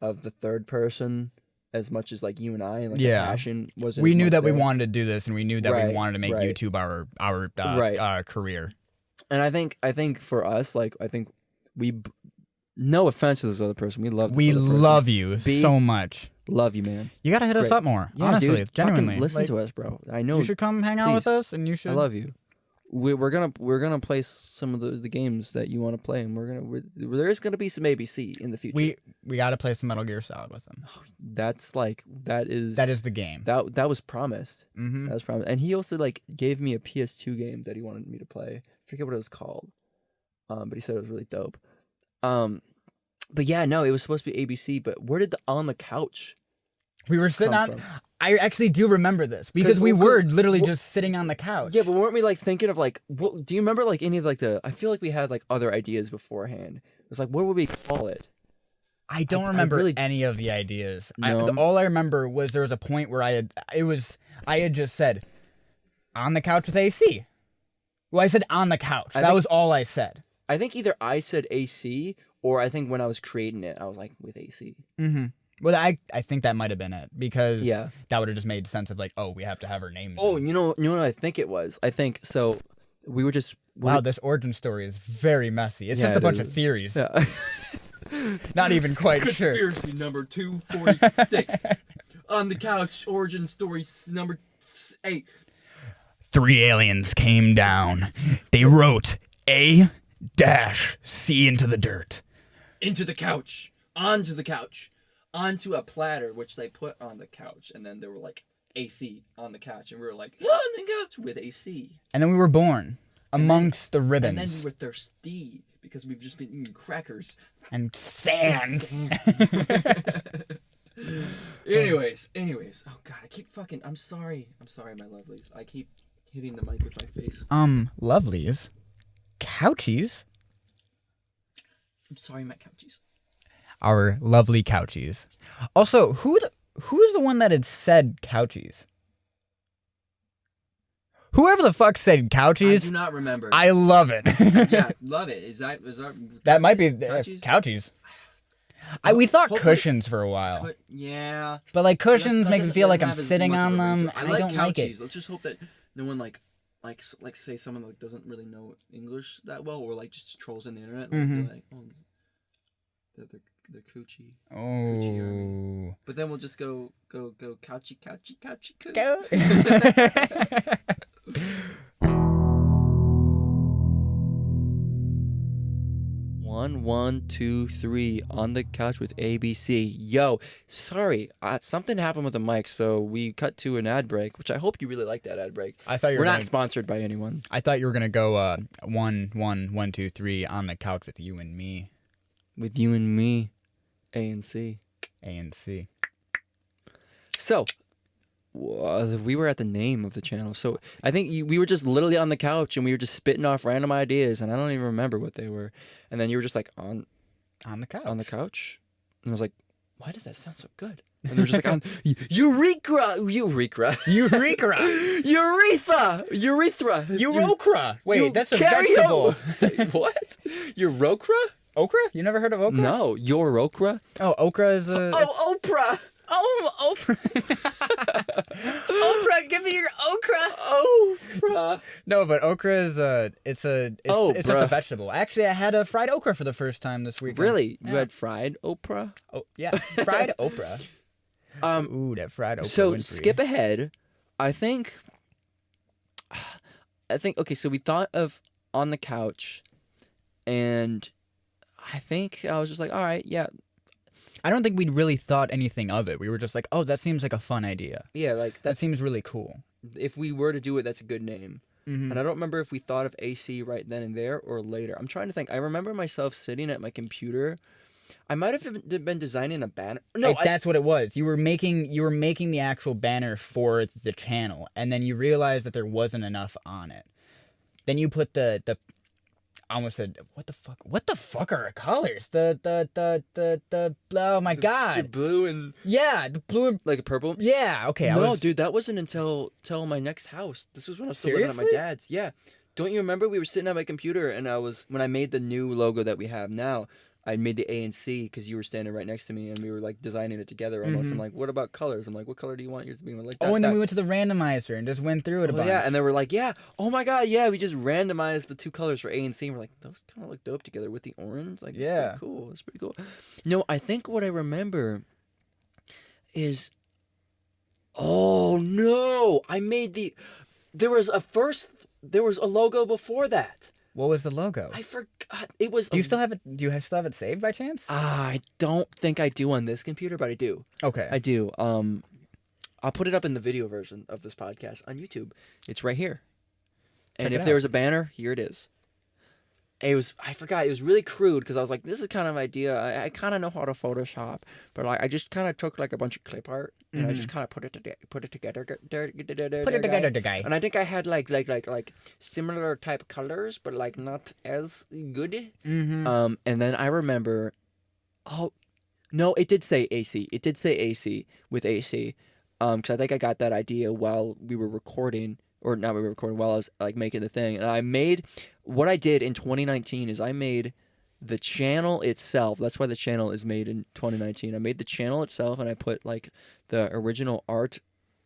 of the third person as much as like you and I, and like the passion wasn't. We knew that we wanted to do this, and we knew that we wanted to make YouTube our career. And I think for us, like, I think no offense to this other person, we love you so much. Love you, man. You gotta hit us up more. Yeah, honestly, dude, genuinely. Listen to us, bro. I know you should come hang out with us, and you should. I love you. We're gonna play some of the games that you want to play, and there is gonna be some ABC in the future. We gotta play some Metal Gear Solid with them. That is the game. That was promised. Mm-hmm. That was promised, and he also like gave me a PS2 game that he wanted me to play. I forget what it was called, but he said it was really dope. But yeah, no, it was supposed to be ABC. But where did the On the Couch? We were sitting on. I actually do remember this because we were literally just sitting on the couch. Yeah, but weren't we like thinking of like? Do you remember like any of like the? I feel like we had like other ideas beforehand. It was like, what would we call it? I don't remember any of the ideas. No. All I remember was there was a point where I had just said, on the couch with AC. Well, I said on the couch. That was all I said. I think either I said AC, or I think when I was creating it, I was like with AC. Mm-hmm. Well, I think that might have been it, because that would have just made sense of like, oh, we have to have our names. Oh, you know what I think it was? I think so. We were just this origin story is very messy. It's just a bunch of theories. Yeah. Not even quite sure. Conspiracy number 246 on the couch. Origin story number 8. 3 aliens came down. They wrote A-C into the dirt. Into the couch. Onto the couch. Onto a platter, which they put on the couch. And then they were like, AC on the couch. And we were like, on the couch with AC. And then we were born amongst the ribbons. And then we were thirsty because we've just been eating crackers. And sand. Anyways. Oh, God, I keep fucking... I'm sorry, my lovelies. I keep hitting the mic with my face. Lovelies? Couchies? I'm sorry, my couchies. Our lovely couchies. Also, who's the one that had said couchies? Whoever the fuck said couchies. I do not remember. I love it. Yeah, love it. Is that that might be couchies? We thought cushions for a while. Yeah. But like cushions make me feel like I'm sitting on them, and I don't like it. Let's just hope that no one like say someone like doesn't really know English that well, or like just trolls in the internet. And be like, oh, they're coochie. Oh. Coochie. But then we'll just go couchy coo. Go. 1, 2, 3 on the couch with ABC. Yo, sorry, something happened with the mic, so we cut to an ad break, which I hope you really like that ad break. I thought we're not sponsored by anyone. I thought you were gonna go 1, 2, 3 on the couch with you and me. With you and me, A and C. So, we were at the name of the channel. So I think we were just literally on the couch and we were just spitting off random ideas, and I don't even remember what they were. And then you were just like on the couch. On the couch, and I was like, why does that sound so good? And they were just like, on urethra. Wait, that's a vegetable. What? Urokra? Okra? You never heard of okra? No, urokra. Oh, okra is a... Oh, Oprah. Oh, Oprah. Oprah, give me your okra. Oprah. No, but okra is it's just a vegetable. Actually, I had a fried okra for the first time this weekend. Really? Yeah. You had fried Oprah? Oh yeah, fried okra. Ooh, that fried okra. So Winfrey. skip ahead. I think. Okay. So we thought of On the Couch, and I think I was just like, all right, yeah. I don't think we really thought anything of it. We were just like, oh, that seems like a fun idea. Yeah, like That seems really cool. if we were to do it, that's a good name. Mm-hmm. And I don't remember if we thought of AC right then and there or later. I'm trying to think. I remember myself sitting at my computer. I might have been designing a banner. No, that's what it was. You were making the actual banner for the channel, and then you realized that there wasn't enough on it. Then you put the I almost said, what the fuck are the colors? Oh my god. The blue and Yeah, the blue and like a purple. yeah, okay. No, dude, that wasn't until my next house. This was when I was still living at my dad's. Yeah. Don't you remember we were sitting at my computer and when I made the new logo that we have now, I made the A and C because you were standing right next to me and we were like designing it together almost. I'm like, what about colors? I'm like, what color do you want yours to be? And we're like, and then we went to the randomizer and just went through it a bunch. Yeah, and they were like, yeah, oh my god, yeah, we just randomized the two colors for A and C. And we're like, those kind of look dope together with the orange. Like, yeah, it's pretty cool. It's pretty cool. No, I think what I remember is, oh no, there was a logo before that. What was the logo? I forgot. It was. Do you still have it? Do you still have it saved by chance? I don't think I do on this computer, but I do. Okay. I do. I'll put it up in the video version of this podcast on YouTube. It's right here. And if there was a banner, here it is. I forgot. It was really crude because I was like, this is kind of idea. I kind of know how to Photoshop, but like I just kind of took like a bunch of clip art and I just kind of put it together. Guy. And I think I had like similar type colors, but like not as good. Mm-hmm. And then I remember, oh, no, it did say AC. It did say AC with AC. Because I think I got that idea while we were recording. Or not we were recording while I was like making the thing. And what I did in 2019 is I made the channel itself. That's why the channel is made in 2019. I made the channel itself and I put like the original art,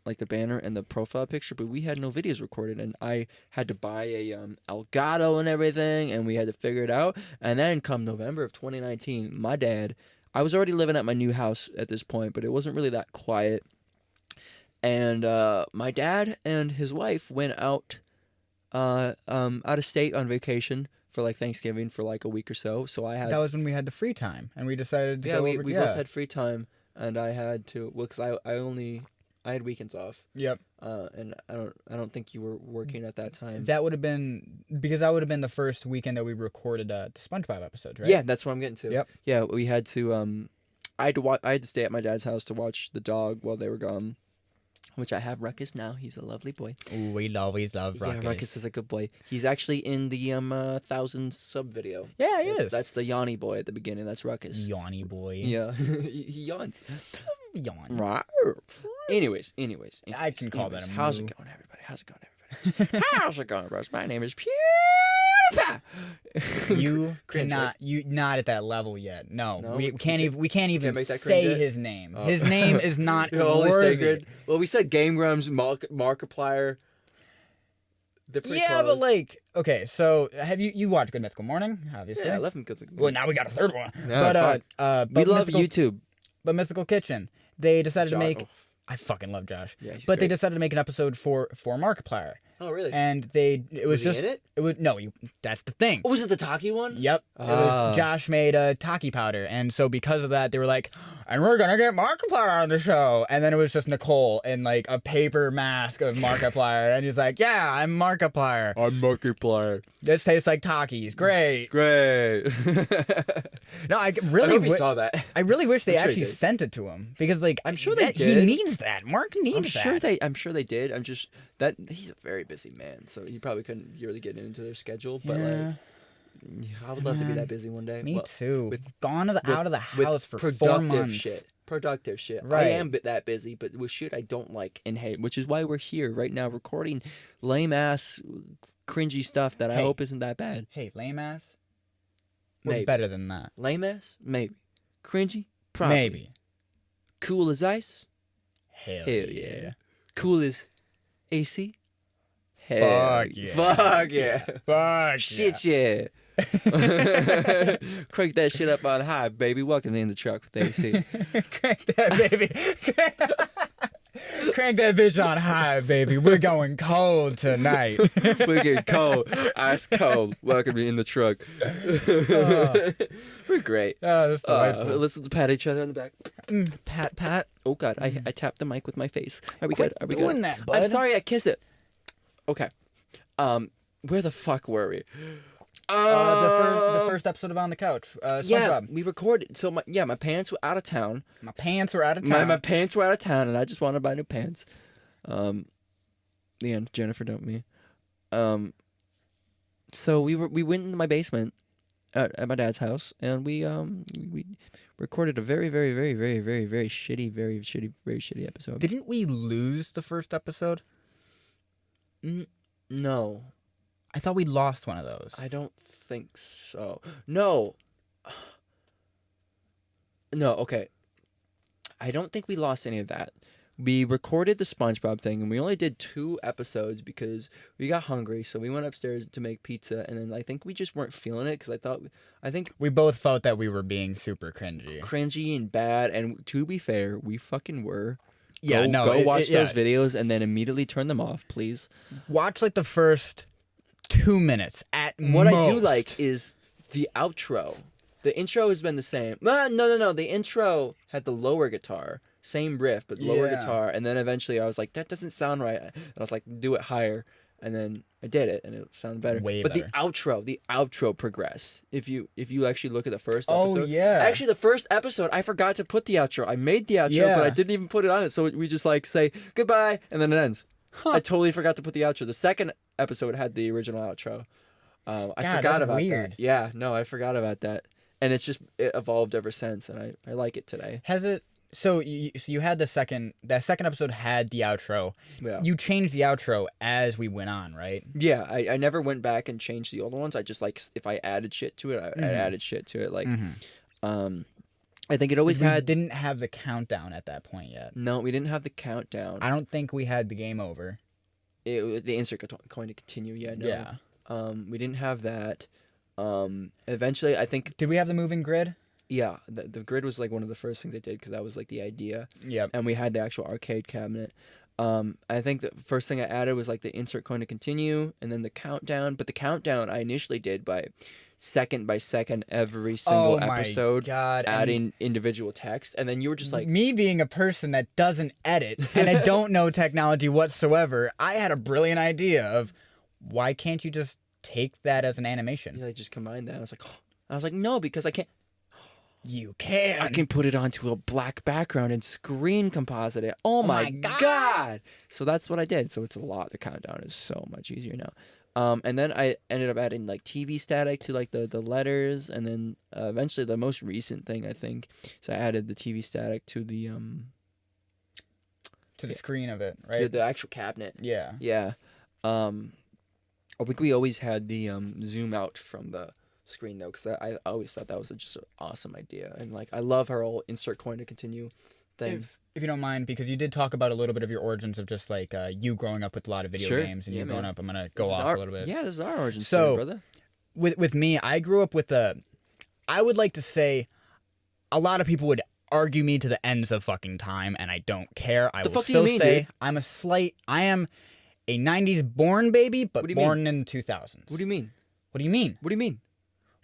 like the banner and the profile picture, but we had no videos recorded and I had to buy a Elgato and everything and we had to figure it out. And then come November of 2019, I was already living at my new house at this point, but it wasn't really that quiet. And my dad and his wife went out of state on vacation for like Thanksgiving for like a week or so. So that was when we had the free time and we decided to go over. We both had free time and I had to because I had weekends off. Yep. And I don't think you were working at that time. That would have been the first weekend that we recorded the SpongeBob episodes, right? Yeah, that's what I'm getting to. Yep. Yeah, we had to I had to stay at my dad's house to watch the dog while they were gone. Which I have Ruckus now. He's a lovely boy. Ooh, we always love Ruckus. Yeah, Ruckus is a good boy. He's actually in the 1,000 sub video. Yeah, he is. That's the Yanni boy at the beginning. That's Ruckus. Yanni boy. Yeah, he yawns. Yawn. Anyways. I can call that a moo. How's it going, everybody? How's it going, bros? My name is PewDiePie. You cannot. You not at that level yet. No, we can't even say his name. Oh. His name is not worthy. Well, we said Game Grumps, Markiplier. Yeah, close. But like, okay, so have you watched Good Mythical Morning? Obviously, yeah, I love Good Mythical Well, Morning. now we got a third one. No, but we love YouTube. But Mythical Kitchen, they decided to make. I fucking love Josh. Yeah, but great. They decided to make an episode for Markiplier. Oh, really? And it was just in it? It was no, that's the thing. Oh, was it the Taki one? Yep. It was Josh made a Taki powder, and so because of that, they were like, and we're gonna get Markiplier on the show. And then it was just Nicole in like a paper mask of Markiplier, and he's like, yeah, I'm Markiplier. I'm Markiplier. This tastes like Takis. Great. No, I really saw that. I really wish they actually sent it to him because, like, I'm sure they did. He needs that. Mark needs that. I'm sure they did. I'm just that he's a very busy man, so you probably couldn't really get into their schedule. But like, I would love to be that busy one day. Me too. Gone out of the house for 4 months. Productive shit. Right. I am that busy, but with shit I don't like and hate, which is why we're here right now recording lame ass, cringy stuff that I hope isn't that bad. Hey, lame ass. We're better than that. Lame ass? Maybe. Cringy? Probably. Maybe. Cool as ice? Hell yeah. Cool as AC? Fuck yeah. Fuck yeah. Fuck Shit yeah. Crank that shit up on high, baby. Welcome in the truck with AC. Crank that baby. Crank that bitch on high, baby. We're going cold tonight. We're getting cold. Ice cold. Welcome in the truck. We're great. Oh, that's delightful. Let's pat each other on the back. Pat, pat. Oh, God. I tapped the mic with my face. Are we Quit good? Are we doing good? that, bud. I'm sorry I kissed it. Okay. Where the fuck were we? The first episode of On the Couch. Yeah, SpongeBob. we recorded. So my parents were out of town. My pants were out of town. My pants were out of town, and I just wanted to buy new pants. The end. Jennifer dumped me. So we went into my basement at my dad's house, and we recorded a very shitty episode. Didn't we lose the first episode? No. I thought we lost one of those. I don't think so. No. No, okay. I don't think we lost any of that. We recorded the SpongeBob thing, and we only did 2 episodes because we got hungry, so we went upstairs to make pizza, and then I think we just weren't feeling it, because I think we both felt that we were being super cringy and bad, and to be fair, we fucking were. Yeah, Go watch those videos, and then immediately turn them off, please. Watch, like, the first 2 minutes at What most. I do like is the outro. The intro has been the same. No. The intro had the lower guitar. Same riff, but lower guitar. And then eventually I was like, that doesn't sound right. And I was like, do it higher. And then I did it, and it sounded better. But the outro progressed. If you actually look at the first episode. Oh, yeah. Actually, the first episode, I forgot to put the outro. I made the outro, but I didn't even put it on it. So we just like say goodbye, and then it ends. I totally forgot to put the outro. The second episode had the original outro. I forgot about that. Yeah, no, I forgot about that. And it evolved ever since, and I like it today. Has it? So you had that second episode had the outro. Yeah. You changed the outro as we went on, right? Yeah, I never went back and changed the older ones. I just like if I added shit to it, I added shit to it. Like, I think it always didn't have the countdown at that point yet. No, we didn't have the countdown. I don't think we had the game over. The insert going to continue. Yeah, no. Yeah. We didn't have that. Eventually, I think. Did we have the moving grid? Yeah, the grid was like one of the first things they did, because that was like the idea. Yeah. And we had the actual arcade cabinet. I think the first thing I added was like the insert going to continue, and then the countdown. But the countdown I initially did by second every single episode, adding individual text, and then you were just like, me being a person that doesn't edit and I don't know technology whatsoever, I had a brilliant idea of why can't you just take that as an animation? Yeah, I just combined that. I was like, no, because I can't. You can. I can put it onto a black background and screen composite it. Oh my god! So that's what I did. So it's a lot. The countdown is so much easier now. And then I ended up adding like TV static to like the letters, and then eventually the most recent thing I think, so I added the TV static to the screen of it, right? The actual cabinet. Yeah. Yeah. I think we always had the zoom out from the screen though, because I always thought that was just an awesome idea, and like I love her whole insert coin to continue thing. If you don't mind, because you did talk about a little bit of your origins of just like you growing up with a lot of video games, and you growing up. I'm gonna go off a little bit. Yeah, this is our origin story, brother. With me, I grew up with I would like to say, a lot of people would argue me to the ends of fucking time, and I don't care. I will still say I am a 90s born baby, but born in the 2000s. What do you mean? What do you mean? What do you mean?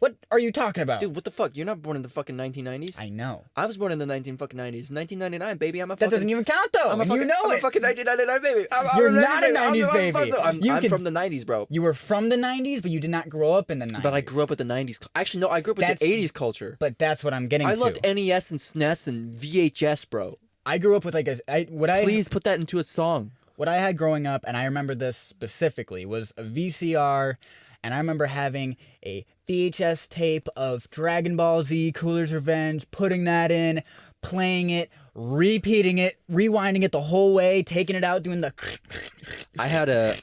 What are you talking about? Dude, what the fuck? You're not born in the fucking 1990s. I know. I was born in the 1990s. 1999, baby. That doesn't even count, though. I'm a fucking 1999 baby. You're not a 90s baby. I'm from the 90s, bro. You were from the 90s, but you did not grow up in the 90s. But I grew up with the 90s. Actually, no, I grew up with the 80s culture. But that's what I'm getting to. I loved NES and SNES and VHS, bro. I grew up with Please put that into a song. What I had growing up, and I remember this specifically, was a VCR, and I remember having a VHS tape of Dragon Ball Z, Cooler's Revenge, putting that in, playing it, repeating it, rewinding it the whole way, taking it out, doing the... I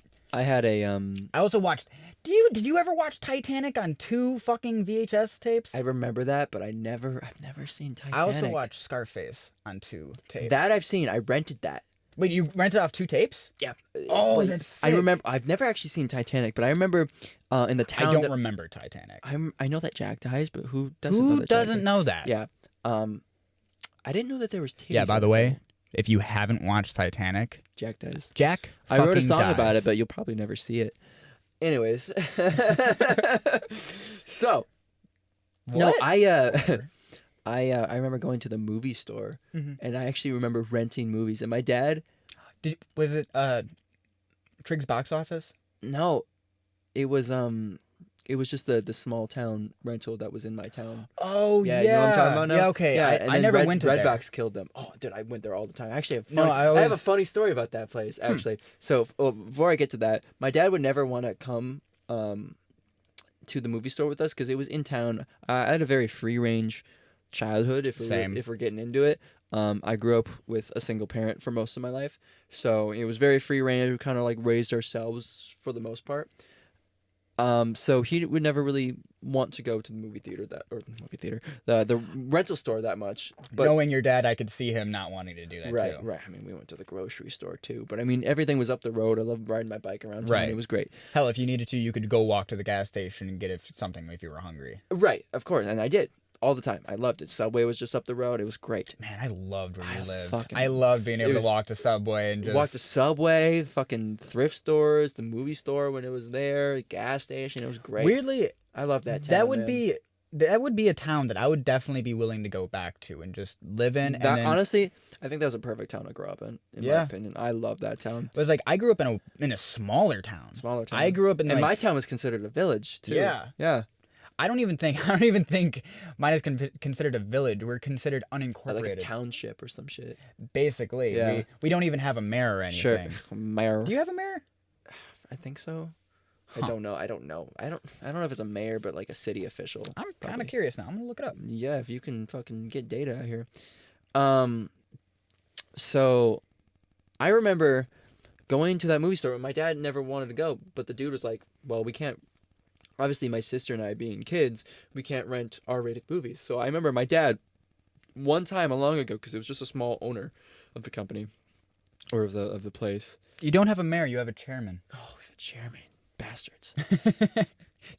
also watched... Did you ever watch Titanic on 2 fucking VHS tapes? I remember that, but I've never seen Titanic. I also watched Scarface on 2 tapes. That I've seen. I rented that. Wait, you rented off 2 tapes? Yeah. Oh, that's sick. I remember. I've never actually seen Titanic, but I remember in the town. I don't remember Titanic. I know that Jack dies, but who doesn't? Who doesn't know that? Yeah. I didn't know that there was titties. Yeah. By the way, if you haven't watched Titanic, Jack dies. Jack. I wrote a song dies. about it, but you'll probably never see it. Anyways, so What? no, I remember going to the movie store, and I actually remember renting movies. And my dad, was it Triggs Box Office? no, it was just the small town rental that was in my town. Oh yeah, You know what I'm talking about now? Yeah, okay. Yeah, I never went to there. Redbox killed them. Oh, dude, I went there all the time. Actually, I have a funny story about that place. Actually, so before I get to that, my dad would never want to come to the movie store with us because it was in town. I had a very free range childhood. If we're getting into it, I grew up with a single parent for most of my life, so it was very free range. We kind of like raised ourselves for the most part. So he would never really want to go to the the rental store that much. But knowing your dad, I could see him not wanting to do that right, too. right. I mean, we went to the grocery store too, but I mean, everything was up the road. I loved riding my bike around town. Right. It was great. Hell, if you needed to, you could go walk to the gas station and get something if you were hungry. Right, of course, and I did all the time. I loved it. Subway was just up the road. It was great. Man, I loved where you lived. fucking- I loved being able to walk to Subway and just Walked to Subway, fucking thrift stores, the movie store when it was there, gas station. It was great. Weirdly, I love that town. that would man. be a town that I would definitely be willing to go back to and just live in. That, and then, honestly, I think that was a perfect town to grow up in my Yeah. opinion. I love that town. it was like I grew up in a smaller town. Smaller town. I grew up in and like, my town was considered a village too. Yeah. Yeah. I don't even think mine is considered a village. We're considered Like a unincorporated. township or some shit. Basically, Yeah. we don't even have a mayor or anything. Sure. Mayor. Do you have a mayor? I think so. Huh. I don't know. I don't know if it's a mayor, but like a city official. I'm kind probably. of curious now. I'm gonna look it up. Yeah, if you can fucking get data out here. So I remember going to that movie store. My dad never wanted to go, but the dude was like, well, we can't. Obviously, my sister and I being kids, we can't rent R-rated movies. So I remember my dad, one time long ago, because it was just a small owner of the company, or of the place. You don't have a mayor. You have a chairman. Oh, we have a chairman. Bastards.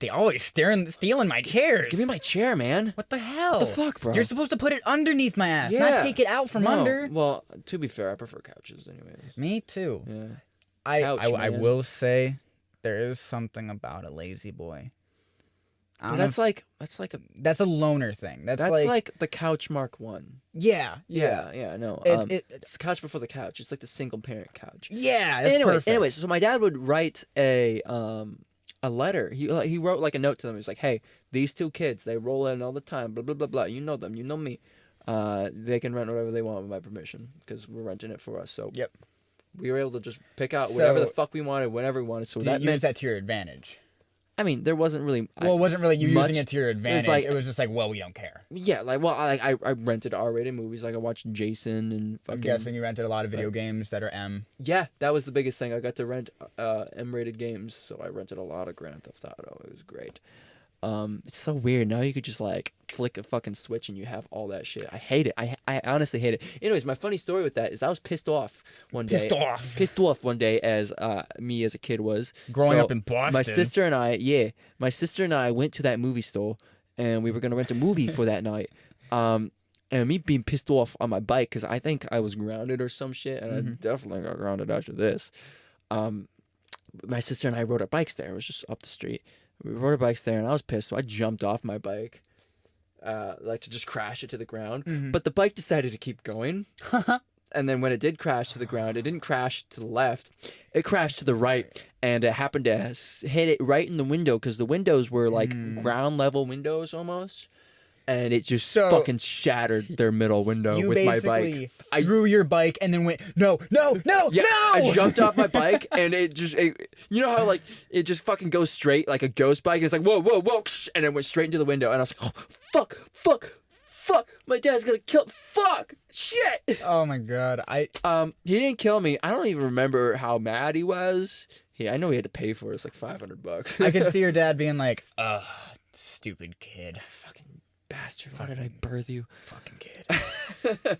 They always stealing my chairs. Give me my chair, man. What the hell? What the fuck, bro? You're supposed to put it underneath my ass, Yeah. not take it out from No, under. Well, to be fair, I prefer couches anyways. Me too. Yeah. Couch, I man. will say there is something about a lazy boy. I don't know That's like a that's a loner thing. That's like the couch Mark 1. yeah. Yeah, no. It's the couch before the couch. It's like the single parent couch. Yeah, it's perfect. Anyways, so my dad would write a letter. He wrote like a note to them. He was like, "Hey, these 2 kids, they roll in all the time. Blah blah blah blah. You know them. You know me. They can rent whatever they want with my permission because we're renting it for us." So Yep. we were able to just pick out whatever the fuck we wanted, whenever we wanted. So Did that you meant use that to your advantage? I mean, there wasn't really. Well, it wasn't really you much. using it to your advantage. like- It was just like, well, we don't care. Yeah, like I rented R-rated movies. Like I watched Jason and fucking. I'm guessing you rented a lot of video games that are M. Yeah, that was the biggest thing. I got to rent M-rated games, so I rented a lot of Grand Theft Auto. It was great. It's so weird. Now you could just like flick a fucking switch and you have all that shit. I hate it. I honestly hate it. Anyways, my funny story with that is I was pissed off one day. Pissed off one day as me as a kid was. Growing So, up in Boston. My sister and I went to that movie store and we were going to rent a movie for that night. And me being pissed off on my bike because I think I was grounded or some shit, and I definitely got grounded after this. My sister and I rode our bikes there. It was just up the street. We rode our bikes there, and I was pissed, so I jumped off my bike, like to just crash it to the ground. But the bike decided to keep going. And then when it did crash to the ground, it didn't crash to the left. It crashed to the right, and it happened to hit it right in the window because the windows were like ground level windows almost. And it just fucking shattered their middle window with my bike. I threw your bike and then went, no. I jumped off my bike and you know how like it just fucking goes straight like a ghost bike. It's like whoa, and it went straight into the window. And I was like, oh, fuck, my dad's gonna kill. Fuck, shit. Oh my god, he didn't kill me. I don't even remember how mad he was. I know he had to pay for it. It's like $500. I could see your dad being like, stupid kid. Fucking bastard. Why did I birth you? Fucking kid.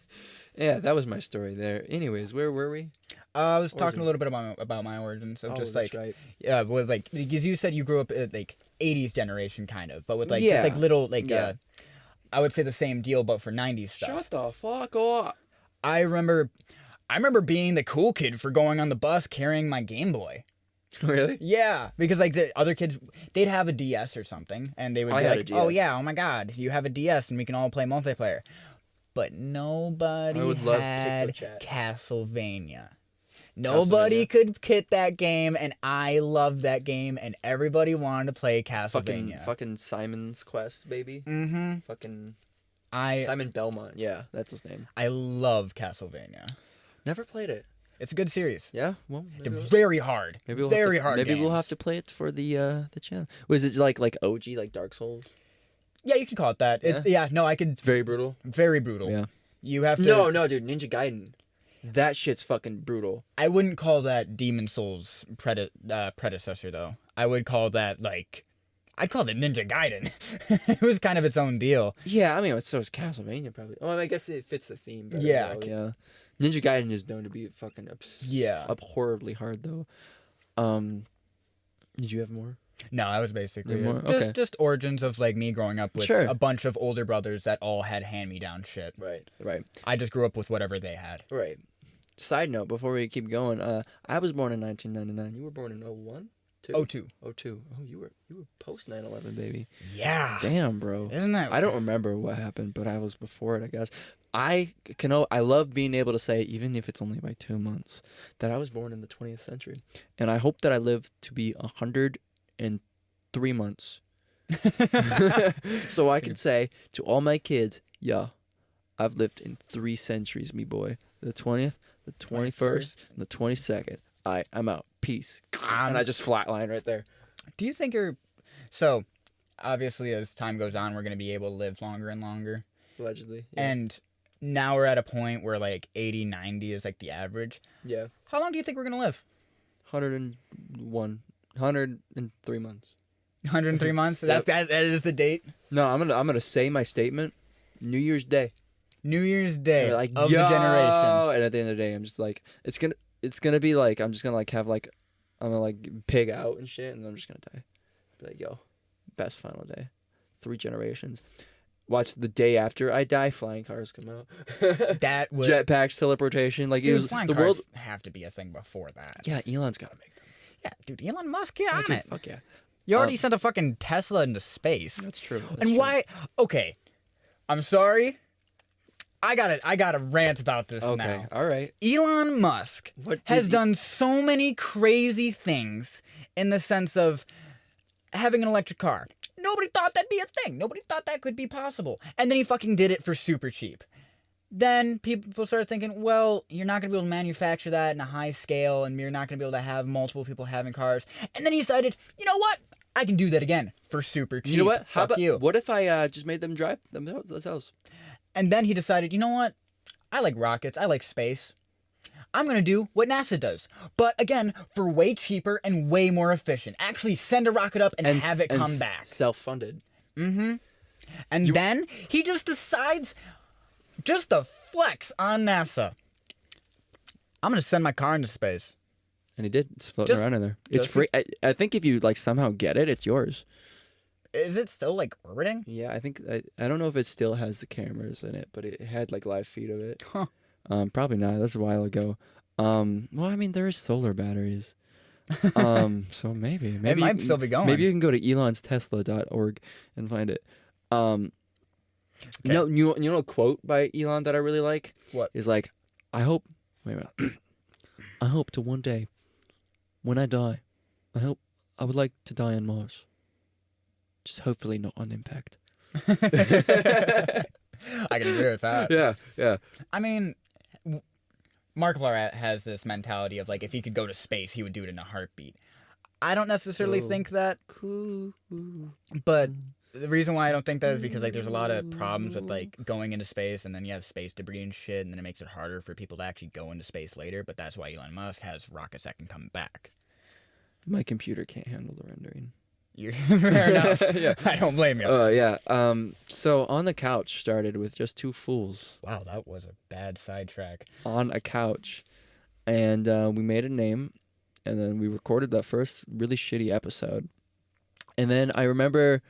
Yeah, that was my story there. Anyways, where were we? I was talking a little bit about my origins. So just like, right. yeah, with like, because you said you grew up at like 80s generation kind of, but with like, just like little, like, I would say the same deal, but for 90s stuff. Shut the fuck up. I remember being the cool kid for going on the bus carrying my Game Boy. Really? Yeah, because like the other kids, they'd have a DS or something, and they would be like, "Oh yeah, oh my God, you have a DS, and we can all play multiplayer." But nobody had Castlevania. Nobody could hit that game, and I loved that game, and everybody wanted to play Castlevania. Fucking Simon's Quest, baby. Mm-hmm. Simon Belmont. Yeah, that's his name. I love Castlevania. Never played it. It's a good series. Yeah, well, it's very hard. Maybe we'll have to play it for the channel. Was it like OG, like Dark Souls? Yeah, you can call it that. It's very brutal. Very brutal. Yeah. You have to. No, dude, Ninja Gaiden. That shit's fucking brutal. I wouldn't call that Demon Souls predecessor though. I would call that I'd call it Ninja Gaiden. It was kind of its own deal. Yeah, I mean, so is Castlevania probably. Oh, I guess it fits the theme better. Yeah. Though, yeah. Ninja Gaiden is known to be fucking horribly hard though. Did you have more? No, I was basically just origins of like me growing up with a bunch of older brothers that all had hand-me-down shit. Right. I just grew up with whatever they had. Right. Side note, before we keep going, I was born in 1999. You were born in 01? 02. Oh, you were post 9/11, baby. Yeah. Damn, bro. Isn't that? I don't remember what happened, but I was before it, I guess. I love being able to say, even if it's only by 2 months, that I was born in the 20th century, and I hope that I live to be 103 months, so I can say to all my kids, yeah, I've lived in 3 centuries, me boy. The 20th, the 21st, and the 22nd. I'm out. Peace. And I just flatline right there. Do you think so obviously as time goes on, we're going to be able to live longer and longer. Allegedly. Yeah. And now we're at a point where like 80, 90 is like the average. Yeah. How long do you think we're going to live? 103 months. 103 months? That is the date? No, I'm gonna say my statement. New Year's Day. New Year's Day like, of the generation. And at the end of the day, I'm just like, it's gonna be like, I'm just gonna like have like, I'm gonna like pig out and shit, and then I'm just gonna die. Be like, yo, best final day. 3 generations. Watch the day after I die, flying cars come out. That would jetpacks, teleportation, like, dude, it was flying the cars world have to be a thing before that. Yeah, Elon's gotta make them. Yeah, dude, Elon Musk, get on it. Fuck yeah. You already sent a fucking Tesla into space. That's true. Why? Okay, I'm sorry. I gotta rant about this now. Okay, all right. Elon Musk has done so many crazy things in the sense of having an electric car. Nobody thought that'd be a thing. Nobody thought that could be possible. And then he fucking did it for super cheap. Then people started thinking, well, you're not going to be able to manufacture that in a high scale, and you're not going to be able to have multiple people having cars. And then he decided, you know what? I can do that again for super cheap. You know what? What if I just made them drive themselves? And then he decided, you know what? I like rockets. I like space. I'm going to do what NASA does. But again, for way cheaper and way more efficient. Actually send a rocket up and have it come back. Self-funded. Mm-hmm. And then he just decides, just to flex on NASA, I'm going to send my car into space. And he did. It's floating around in there. It's free. I think if you like somehow get it, it's yours. Is it still like orbiting? Yeah, I think I don't know if it still has the cameras in it, but it had like live feed of it. Huh. Probably not. That's a while ago. Well, I mean, there is solar batteries. So maybe it might still be going. Maybe you can go to elonstesla.org and find it. Okay. You know a quote by Elon that I really like? What? Is like, I hope to one day, when I die, I would like to die on Mars. Just hopefully not on impact. I can agree with that. Yeah. I mean, Markiplier has this mentality of like, if he could go to space, he would do it in a heartbeat. I don't necessarily think that. Cool. But the reason why I don't think that is because like there's a lot of problems with like going into space, and then you have space debris and shit, and then it makes it harder for people to actually go into space later. But that's why Elon Musk has rockets that can come back. My computer can't handle the rendering. Fair enough. Yeah. I don't blame you. Yeah. So On the Couch started with just two fools. Wow, that was a bad sidetrack. On a couch. And we made a name, and then we recorded that first really shitty episode. And then I remember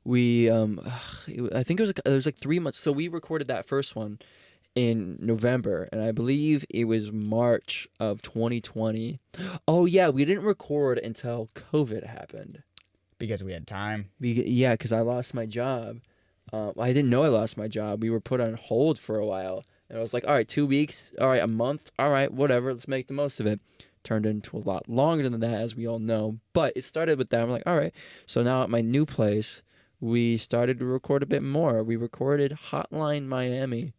we, I think it was like 3 months. So we recorded that first one in November, and I believe it was March of 2020. Oh yeah, we didn't record until COVID happened. Because we had time. Yeah, because I lost my job. I didn't know I lost my job. We were put on hold for a while. And I was like, all right, 2 weeks, all right, a month, all right, whatever, let's make the most of it. Turned into a lot longer than that, as we all know. But it started with that. We're like, all right. So now at my new place, we started to record a bit more. We recorded Hotline Miami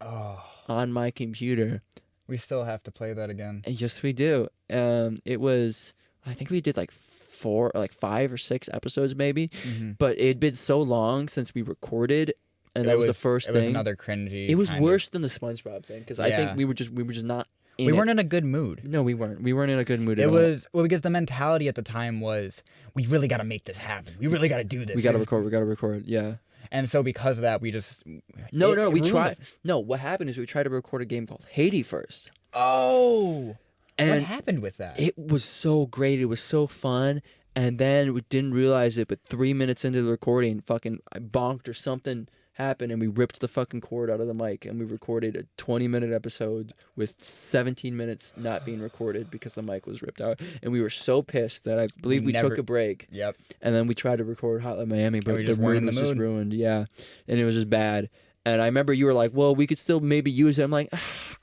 on my computer. We still have to play that again. And yes, we do. It was, I think we did like 5 or 6 episodes maybe. Mm-hmm. But it had been so long since we recorded. And that was the first thing. It was another cringy. It was worse than the SpongeBob thing because I think we were just not. We weren't in a good mood. No, we weren't. We weren't in a good mood at all. It was because the mentality at the time was we really got to make this happen. We really got to do this. We got to record. We got to record. Yeah. And so because of that, we just we tried. No, what happened is we tried to record a game called Haiti first. Oh. And what happened with that? It was so great. It was so fun. And then we didn't realize it, but 3 minutes into the recording, fucking I bonked or something happened, and we ripped the fucking cord out of the mic, and we recorded a 20-minute episode with 17 minutes not being recorded because the mic was ripped out. And we were so pissed that I believe we took a break. Yep. And then we tried to record Hotline Miami, but the mood was just ruined. Yeah. And it was just bad. And I remember you were like, well, we could still maybe use it. I'm like,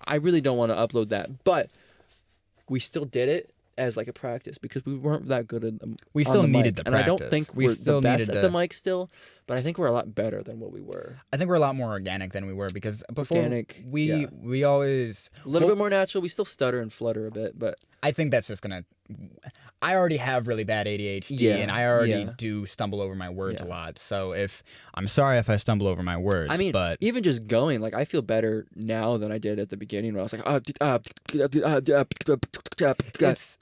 I really don't want to upload that. But we still did it as like a practice because we weren't that good at we still needed the practice. And I don't think we're the best at the mic still, but I think we're a lot better than what we were. I think we're a lot more organic than we were because before we always a little bit more natural. We still stutter and flutter a bit, but I think that's just gonna. I already have really bad ADHD, and I already do stumble over my words a lot. So I'm sorry if I stumble over my words. I mean, but even just going, like I feel better now than I did at the beginning. Where I was like,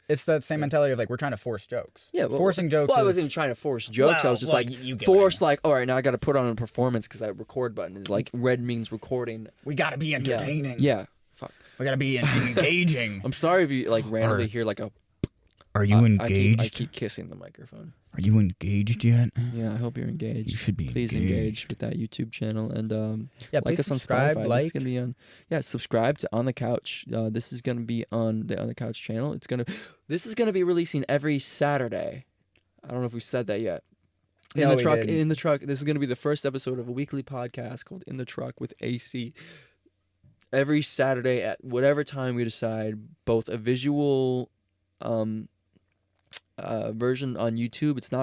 it's that same mentality of like we're trying to force jokes. Yeah, forcing jokes. Well, I wasn't even trying to force jokes. I was just like all right, now I got to put on a performance because that record button is like red means recording. We got to be entertaining. Yeah. Fuck. We got to be engaging. I'm sorry if you like randomly hear like a. Are you engaged? I keep kissing the microphone. Are you engaged yet? Yeah, I hope you're engaged. You should be. Please engage with that YouTube channel and like us on Spotify. This is gonna be on. Yeah, subscribe to On the Couch. This is gonna be on the On the Couch channel. This is gonna be releasing every Saturday. I don't know if we said that yet. In the truck. This is gonna be the first episode of a weekly podcast called In the Truck with AC. Every Saturday at whatever time we decide, both a visual version on YouTube. We're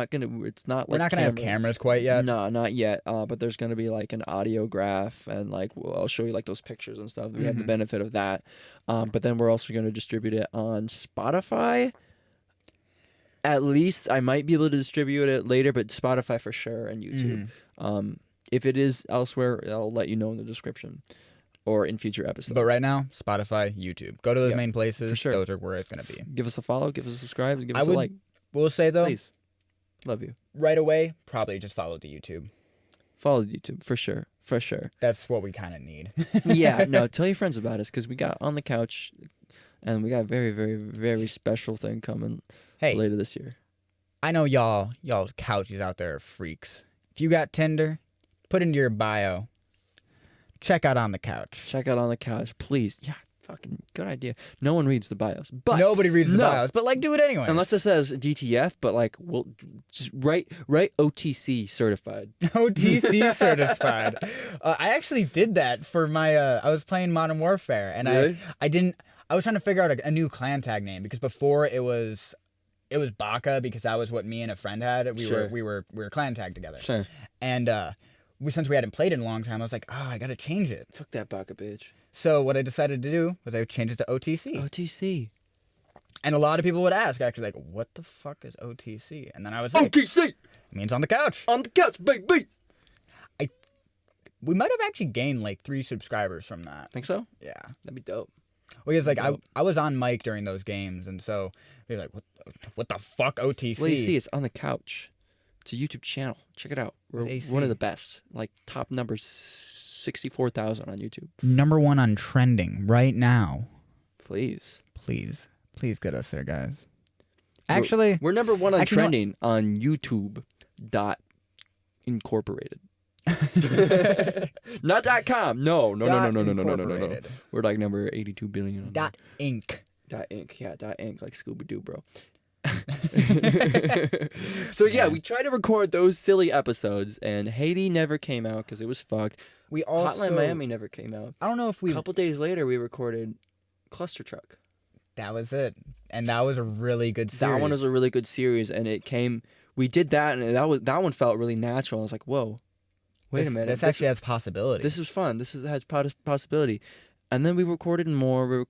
not gonna have cameras quite yet. No, not yet. But there's gonna be like an audiograph and like I'll show you like those pictures and stuff. We have the benefit of that. But then we're also gonna distribute it on Spotify. At least I might be able to distribute it later, but Spotify for sure and YouTube. If it is elsewhere, I'll let you know in the description. Or in future episodes. But right now, Spotify, YouTube. Go to those main places. For sure. Those are where it's going to be. Give us a follow, give us a subscribe, give us a like. We'll say, though. Please. Love you. Right away, probably just follow the YouTube. Follow the YouTube, for sure. For sure. That's what we kind of need. Yeah, no, tell your friends about us because we got On the Couch and we got a very, very, very special thing coming later this year. I know y'all couches out there are freaks. If you got Tinder, put into your bio. Check out On the Couch. Check out On the Couch, please. Yeah, fucking good idea. No one reads the bios, but nobody reads the bios, but like do it anyway. Unless it says DTF, but like we'll just write OTC certified. OTC certified. I actually did that for my. I was playing Modern Warfare, and really? I was trying to figure out a new clan tag name because before it was Baka because that was what me and a friend had. We were clan tagged together. Sure. And since we hadn't played in a long time, I was like, I got to change it. Fuck that Baka bitch. So what I decided to do was I would change it to OTC. OTC. And a lot of people would ask, actually, like, what the fuck is OTC? And then I was like, OTC! It means on the couch. On the couch, baby! We might have actually gained like 3 subscribers from that. Think so? Yeah. That'd be dope. Because like I was on mic during those games, and so we were like, what the fuck OTC? Well, you see, it's On the Couch. It's a YouTube channel. Check it out. We're one of the best. Like top number 64,000 on YouTube. Number 1 on trending right now. Please get us there, guys. Actually, we're number 1 on trending on YouTube Incorporated. Not .com. No. We're like number 82 billion. On .inc. .inc. Yeah, .inc. Like Scooby-Doo, bro. So yeah, we tried to record those silly episodes, and Haiti never came out because it was fucked. We also Hotline Miami never came out. I don't know if we. A couple days later, we recorded Cluster Truck. That was it, and that was a really good series. That one was a really good series, and it came. We did that, and that one felt really natural. I was like, whoa, wait a minute, this actually has possibility. This is fun. This has possibility. And then we recorded more.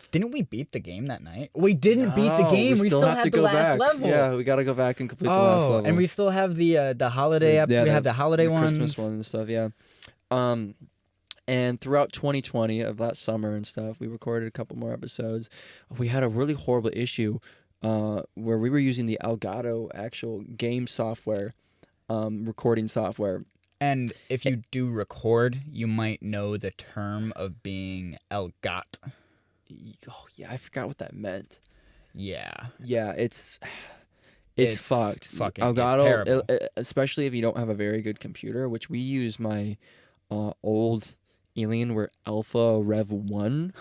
Didn't we beat the game that night? We didn't beat the game. We still have had to the go last back. level. Yeah, we got to go back and complete the last level. And we still have the holiday. We have the holiday ones. Christmas one and stuff. Yeah. And throughout 2020 of that summer and stuff, we recorded a couple more episodes. We had a really horrible issue where we were using the Elgato actual game software, recording software. And if you do record, you might know the term of being Elgat. Oh, yeah, I forgot what that meant. Yeah. Yeah, it's fucked. Fucking Elgato, especially if you don't have a very good computer, which we use my old Alienware Alpha Rev 1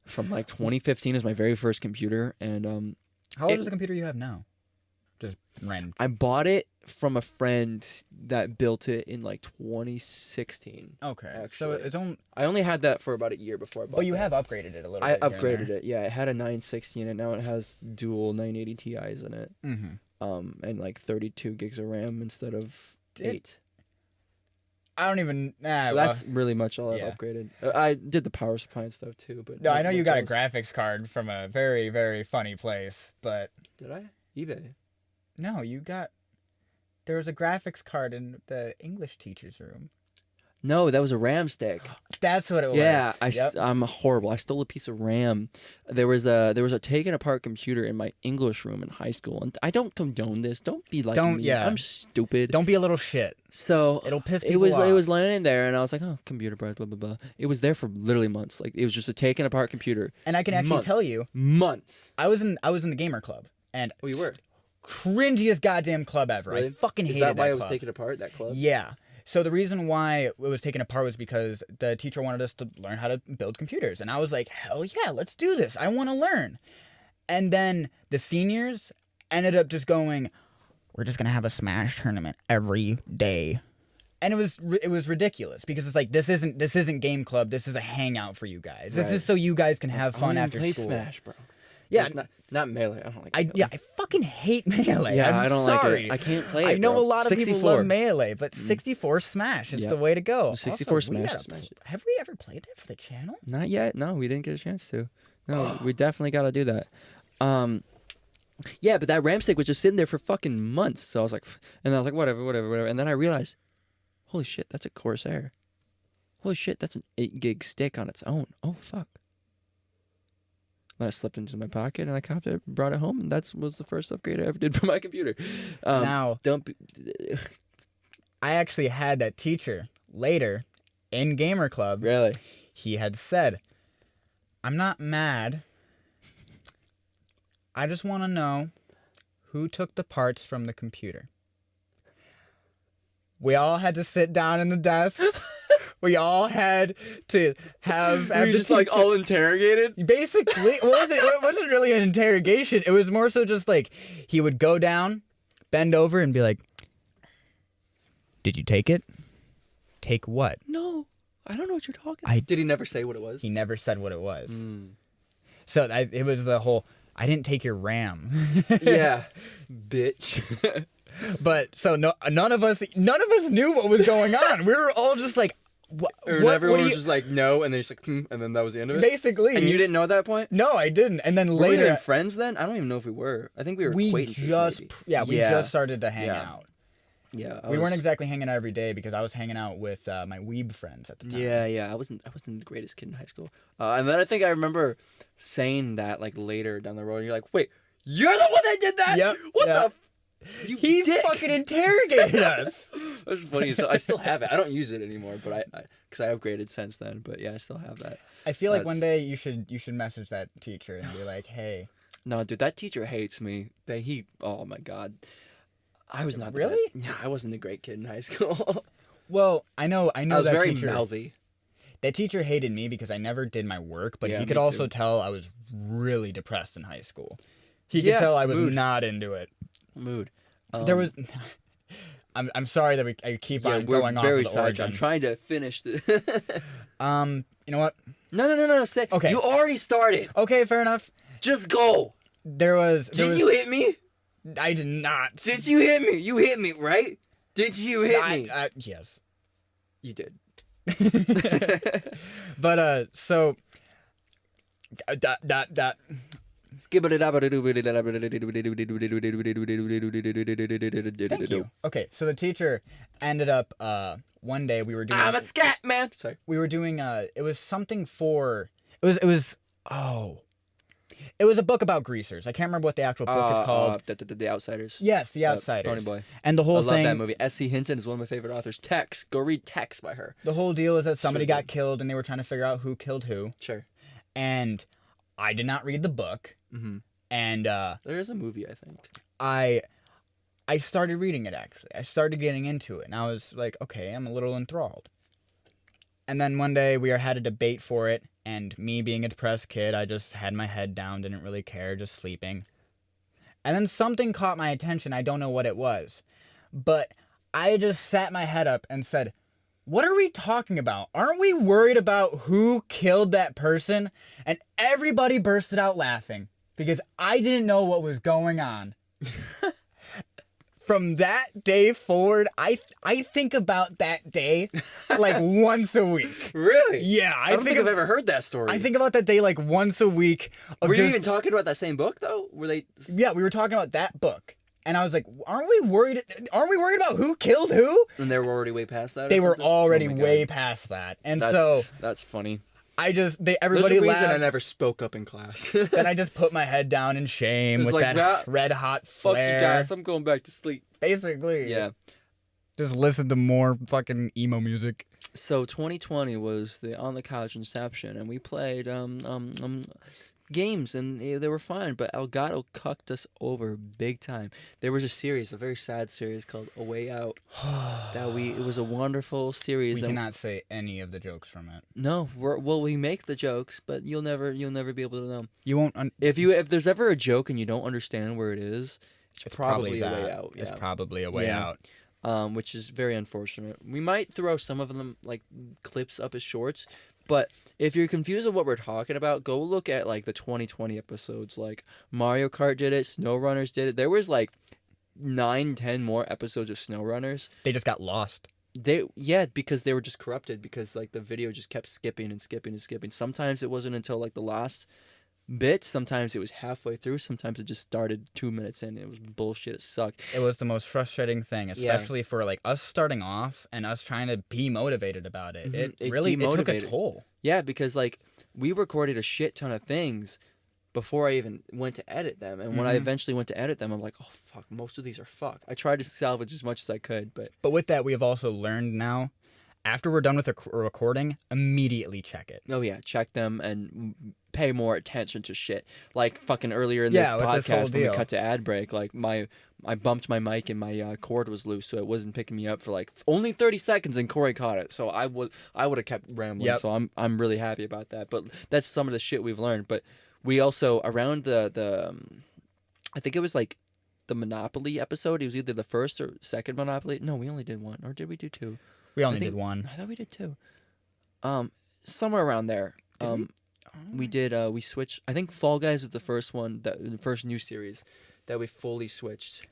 from like 2015 is my very first computer. And how old is the computer you have now? Just random. I bought it from a friend that built it in like 2016. Okay. Actually. So it's only. I only had that for about a year before I bought it. But you have upgraded it a little bit. I upgraded it. Yeah, it had a 960 in it. Now it has dual 980 Ti's in it. Mm-hmm. And like 32 gigs of RAM instead of 8. I don't even. That's really much all I've upgraded. I did the power supply and stuff too, but no, I know you got a graphics card from a very, very funny place, but did I? eBay. No, you got. There was a graphics card in the English teacher's room. No, that was a RAM stick. That's what it was. Yeah, I'm horrible. I stole a piece of RAM. There was a taken apart computer in my English room in high school, and I don't condone this. Don't be like me. Yeah. I'm stupid. Don't be a little shit. So it'll piss people off. It was laying in there, and I was like, oh, computer parts, blah blah blah. It was there for literally months. Like it was just a taken apart computer. And I can actually tell you, months. I was in the gamer club, and you were cringiest goddamn club ever. Really? I fucking hated that club. Is that why it was taken apart? That club? Yeah. So the reason why it was taken apart was because the teacher wanted us to learn how to build computers. And I was like, hell yeah, let's do this. I want to learn. And then the seniors ended up just going, we're just going to have a Smash tournament every day. And it was ridiculous because it's like, this isn't game club. This is a hangout for you guys. This is so you guys can have fun after play school. Smash, bro. Yeah, not Melee. I don't like Melee. I fucking hate Melee. Yeah, I don't sorry. like it. I can't play it. I know bro. a lot of 64. people love Melee, but 64 Smash is the way to go. 64 also, Smash. Have we ever played that for the channel? Not yet. No, we didn't get a chance to. No, we definitely got to do that. Yeah, but that RAM stick was just sitting there for fucking months. So I was like, whatever. And then I realized, holy shit, that's a Corsair. Holy shit, that's an 8 gig stick on its own. Oh fuck. Then I slipped into my pocket and I copped it, brought it home, and that was the first upgrade I ever did for my computer. Now, I actually had that teacher later in Gamer Club. Really? He had said, I'm not mad. I just want to know who took the parts from the computer. We all had to sit down in the desks. We all had to have. Were you just like all interrogated? Basically, it wasn't really an interrogation. It was more so just like he would go down, bend over, and be like, "Did you take it? Take what?" No, I don't know what you're talking about. Did he never say what it was? He never said what it was. So it was the whole. I didn't take your RAM. Yeah, bitch. But so none of us knew what was going on. We were all just like. Everyone was just like, no, and then he's like, and then that was the end of it? Basically. And you didn't know at that point? No, I didn't. And then later... Were we even friends then? I don't even know if we were. I think we were acquaintances, maybe. Yeah, we just started to hang out. Yeah. We weren't exactly hanging out every day because I was hanging out with my weeb friends at the time. Yeah. I wasn't the greatest kid in high school. And then I think I remember saying that like later down the road. You're like, wait, you're the one that did that? Yep. What the... He fucking interrogated us. That's funny. So I still have it. I don't use it anymore, but because I upgraded since then. But yeah, I still have that. I feel like one day you should message that teacher and be like, hey. No, dude, that teacher hates me. Oh my god, I was not really. Yeah, I wasn't a great kid in high school. Well, I know. I was that very teacher, mouthy. That teacher hated me because I never did my work, but he could also tell I was really depressed in high school. He could tell I was not into it. Mood. There was. I'm sorry that I keep on going off of the origin. I'm trying to finish the. You know what? No. Say. Okay. You already started. Okay, fair enough. Just go. Did you hit me? I did not. Did you hit me? You hit me, right? Did you hit me? Yes. You did. But so that Thank you. Okay, so the teacher ended up one day we were doing I'm a scat man. Sorry. We were doing it was something for it was it was a book about greasers. I can't remember what the actual book is called. The Outsiders. Yes, The Outsiders. Pony Boy. And the whole thing. I love that movie. S.C. Hinton is one of my favorite authors. Tex. Go read Tex by her. The whole deal is that somebody got killed and they were trying to figure out who killed who. Sure. And I did not read the book. Mm-hmm. And there is a movie, I think. I started reading it, actually. I started getting into it. And I was like, okay, I'm a little enthralled. And then one day we had a debate for it. And me being a depressed kid, I just had my head down, didn't really care, just sleeping. And then something caught my attention. I don't know what it was. But I just sat my head up and said, what are we talking about? Aren't we worried about who killed that person? And everybody bursted out laughing because I didn't know what was going on. From that day forward, I think about that day like once a week. Really? Yeah. I don't think I've ever heard that story. I think about that day like once a week. Were you even talking about that same book, though? Were they? Yeah, we were talking about that book. And I was like, aren't we worried about who killed who? And they were already way past that? They were already way past that. And that's funny. Everybody laughed. I never spoke up in class. Then I just put my head down in shame with that red hot flare. Fuck you guys, I'm going back to sleep. Basically. Yeah. Just listen to more fucking emo music. So 2020 was the On the Couch Inception, and we played games, and they were fine, but Elgato cucked us over big time. There was a very sad series called A Way Out. It was a wonderful series. We cannot say any of the jokes from it. No, we make the jokes, but you'll never be able to know. You won't. If there's ever a joke and you don't understand where it is, it's probably A Way Out. Yeah. It's probably A Way Out. Which is very unfortunate. We might throw some of them like clips up as shorts. But if you're confused on what we're talking about, go look at like the 2020 episodes. Like Mario Kart did it, SnowRunners did it. There was like 9-10 more episodes of SnowRunners. They just got lost. Because they were just corrupted because like the video just kept skipping and skipping and skipping. Sometimes it wasn't until like the last bit. Sometimes it was halfway through. Sometimes it just started 2 minutes in. It was bullshit. It sucked. It was the most frustrating thing, especially for like us starting off and us trying to be motivated about it. Mm-hmm. It really took a toll. Yeah, because like we recorded a shit ton of things before I even went to edit them. And when I eventually went to edit them, I'm like, oh fuck, most of these are fucked. I tried to salvage as much as I could, but with that, we have also learned now, after we're done with a recording, immediately check it. Oh yeah, check them and pay more attention to shit. Like fucking earlier in this podcast when we cut to ad break, like I bumped my mic and my cord was loose, so it wasn't picking me up for like only 30 seconds, and Corey caught it. So I would have kept rambling. Yep. So I'm really happy about that. But that's some of the shit we've learned. But we also around the I think it was like the Monopoly episode. It was either the first or second Monopoly. No, we only did one, or did we do two? We only did one. I thought we did two. Somewhere around there. We did. We switched. I think Fall Guys was the first one, the first new series that we fully switched.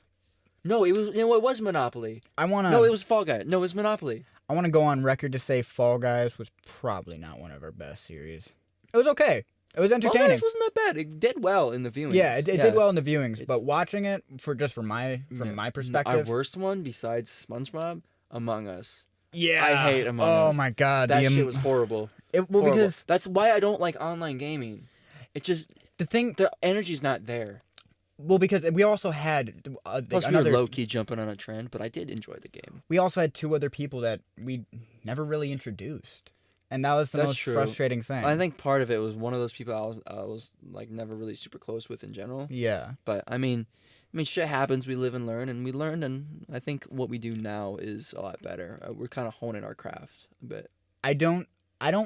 No, it was. It was Monopoly. No, it was Fall Guys. No, it was Monopoly. I want to go on record to say Fall Guys was probably not one of our best series. It was okay. It was entertaining. Fall Guys wasn't that bad. It did well in the viewings. Yeah, it did well in the viewings. But watching it from my perspective, our worst one besides SpongeBob, Among Us. Yeah, I hate Among Us. Oh my god, that shit was horrible. Horrible. Because that's why I don't like online gaming. It just the energy's not there. Well, because we also had Plus, we were low-key jumping on a trend, but I did enjoy the game. We also had 2 other people that we never really introduced, and that was the most frustrating thing. I think part of it was one of those people I was like never really super close with in general. Yeah. But I mean, shit happens. We live and learn, and we learned, and I think what we do now is a lot better. We're kind of honing our craft a bit. I don't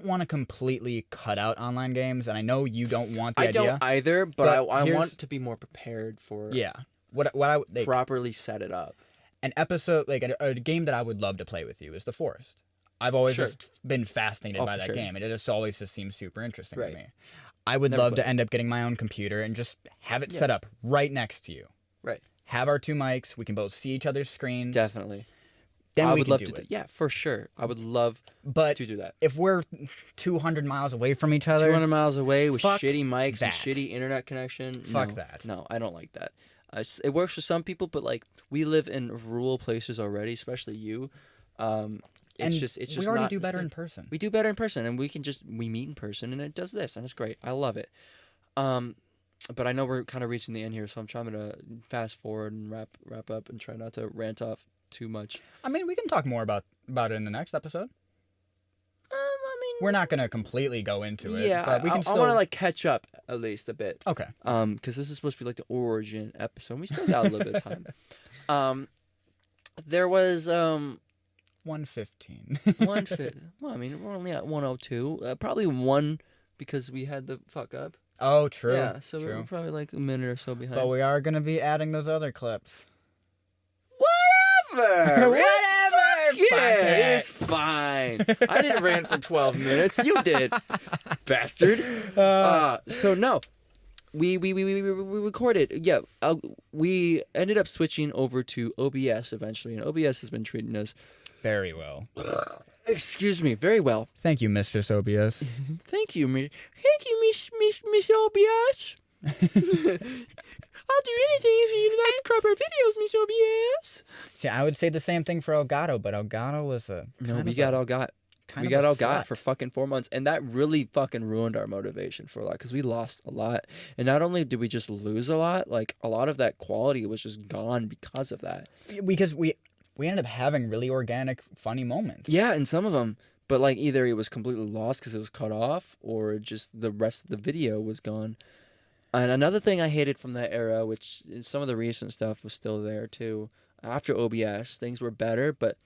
want to completely cut out online games, and I know you don't want the idea. I don't either, but I want to be more prepared for what I properly set it up. An episode, like a game that I would love to play with you is The Forest. I've always just been fascinated by that game, and it just always just seems super interesting to me. I would love to end up getting my own computer and just have it set up right next to you. Right. Have our 2 mics. We can both see each other's screens. Definitely. Then I we would can love do to it. Yeah, for sure. I would love to do that. If we're 200 miles away from each other, 200 miles away with shitty mics and shitty internet connection. Fuck that. No, I don't like that. It works for some people, but like we live in rural places already, especially you. It's just we already do better in person. We do better in person, and we meet in person, and it does this, and it's great. I love it. But I know we're kind of reaching the end here, so I'm trying to fast forward and wrap up and try not to rant off too much. I mean, we can talk more about it in the next episode. We're not gonna completely go into it. Yeah, but we can I want to like catch up at least a bit. Okay. Because this is supposed to be like the origin episode. We still got a little bit of time. There was 1:15. 1:15. Well, I mean, we're only at 1:02. Probably 1 because we had the fuck up. Oh, true. Yeah, so we're probably like a minute or so behind. But we are gonna be adding those other clips. Whatever. Whatever. Yeah, it's fine. I didn't rant for 12 minutes. You did, bastard. So no, we recorded. Yeah, we ended up switching over to OBS eventually, and OBS has been treating us very well. Excuse me, very well. Thank you, Mistress OBS. Thank you, Miss OBS. I'll do anything if you'd like to crop our videos, Miss OBS. See, I would say the same thing for Elgato, but Elgato was we got Elgato for fucking 4 months, and that really fucking ruined our motivation for a lot, because we lost a lot. And not only did we just lose a lot, like a lot of that quality was just gone because of that. Because we ended up having really organic, funny moments. Yeah, and some of them. But like either it was completely lost because it was cut off, or just the rest of the video was gone. And another thing I hated from that era, which some of the recent stuff was still there too. After OBS, things were better, but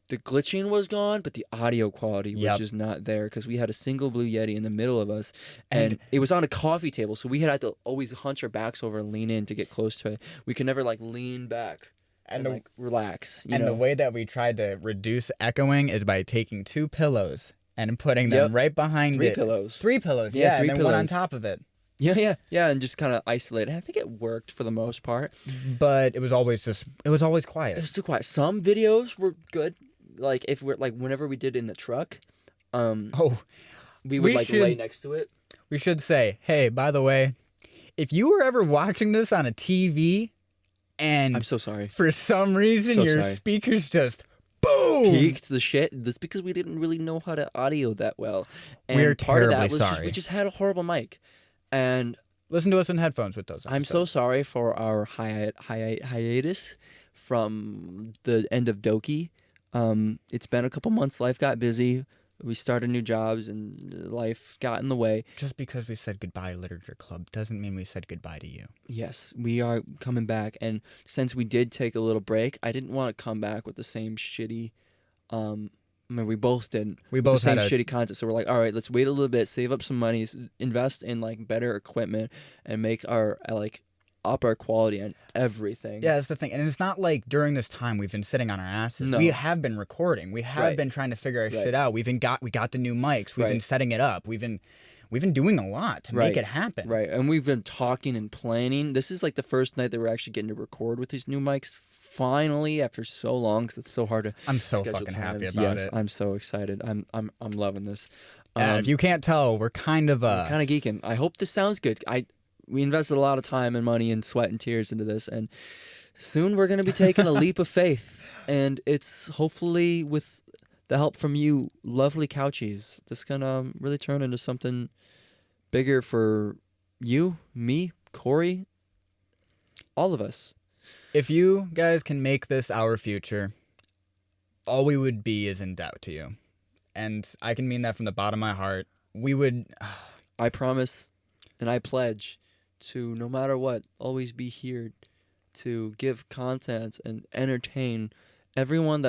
the glitching was gone, but the audio quality was just not there, because we had a single Blue Yeti in the middle of us, and it was on a coffee table, so we had to always hunch our backs over and lean in to get close to it. We could never like lean back and like relax. You know? The way that we tried to reduce echoing is by taking 2 pillows and putting them right behind 3 pillows. 3 pillows, yeah, 3 and then pillows. one on top of it. Yeah, and just kind of isolate. And I think it worked for the most part. But it was always quiet. It was too quiet. Some videos were good. Like if we're like whenever we did in the truck, we would lay next to it. We should say, hey, by the way, if you were ever watching this on a TV, and I'm so sorry. For some reason, your speakers just boom peaked the shit. That's because we didn't really know how to audio that well. And we're part of terribly that was sorry. we just had a horrible mic. And listen to us in headphones with those episodes. I'm so sorry for our hiatus from the end of Doki. It's been a couple months. Life got busy. We started new jobs, and life got in the way. Just because we said goodbye to Literature Club doesn't mean we said goodbye to you. Yes, we are coming back. And since we did take a little break, I didn't want to come back with the same shitty... I mean, we both didn't. We both had the same shitty content, so we're like, all right, let's wait a little bit, save up some money, invest in like better equipment, and make our up our quality on everything. Yeah, that's the thing, and it's not like during this time we've been sitting on our asses. No. We have been recording. We have been trying to figure our shit out. We got the new mics. We've been setting it up. We've been doing a lot to make it happen. Right, and we've been talking and planning. This is like the first night that we're actually getting to record with these new mics. Finally, after so long, because it's so hard to. I'm so fucking happy about it. I'm so excited. I'm loving this. If you can't tell, we're kind of geeking. I hope this sounds good. We invested a lot of time and money and sweat and tears into this, and soon we're gonna be taking a leap of faith, and it's hopefully with the help from you, lovely couchies. This gonna really turn into something bigger for you, me, Corey. All of us. If you guys can make this our future, all we would be is in doubt to you. And I can mean that from the bottom of my heart. We would... I promise and I pledge to, no matter what, always be here to give content and entertain everyone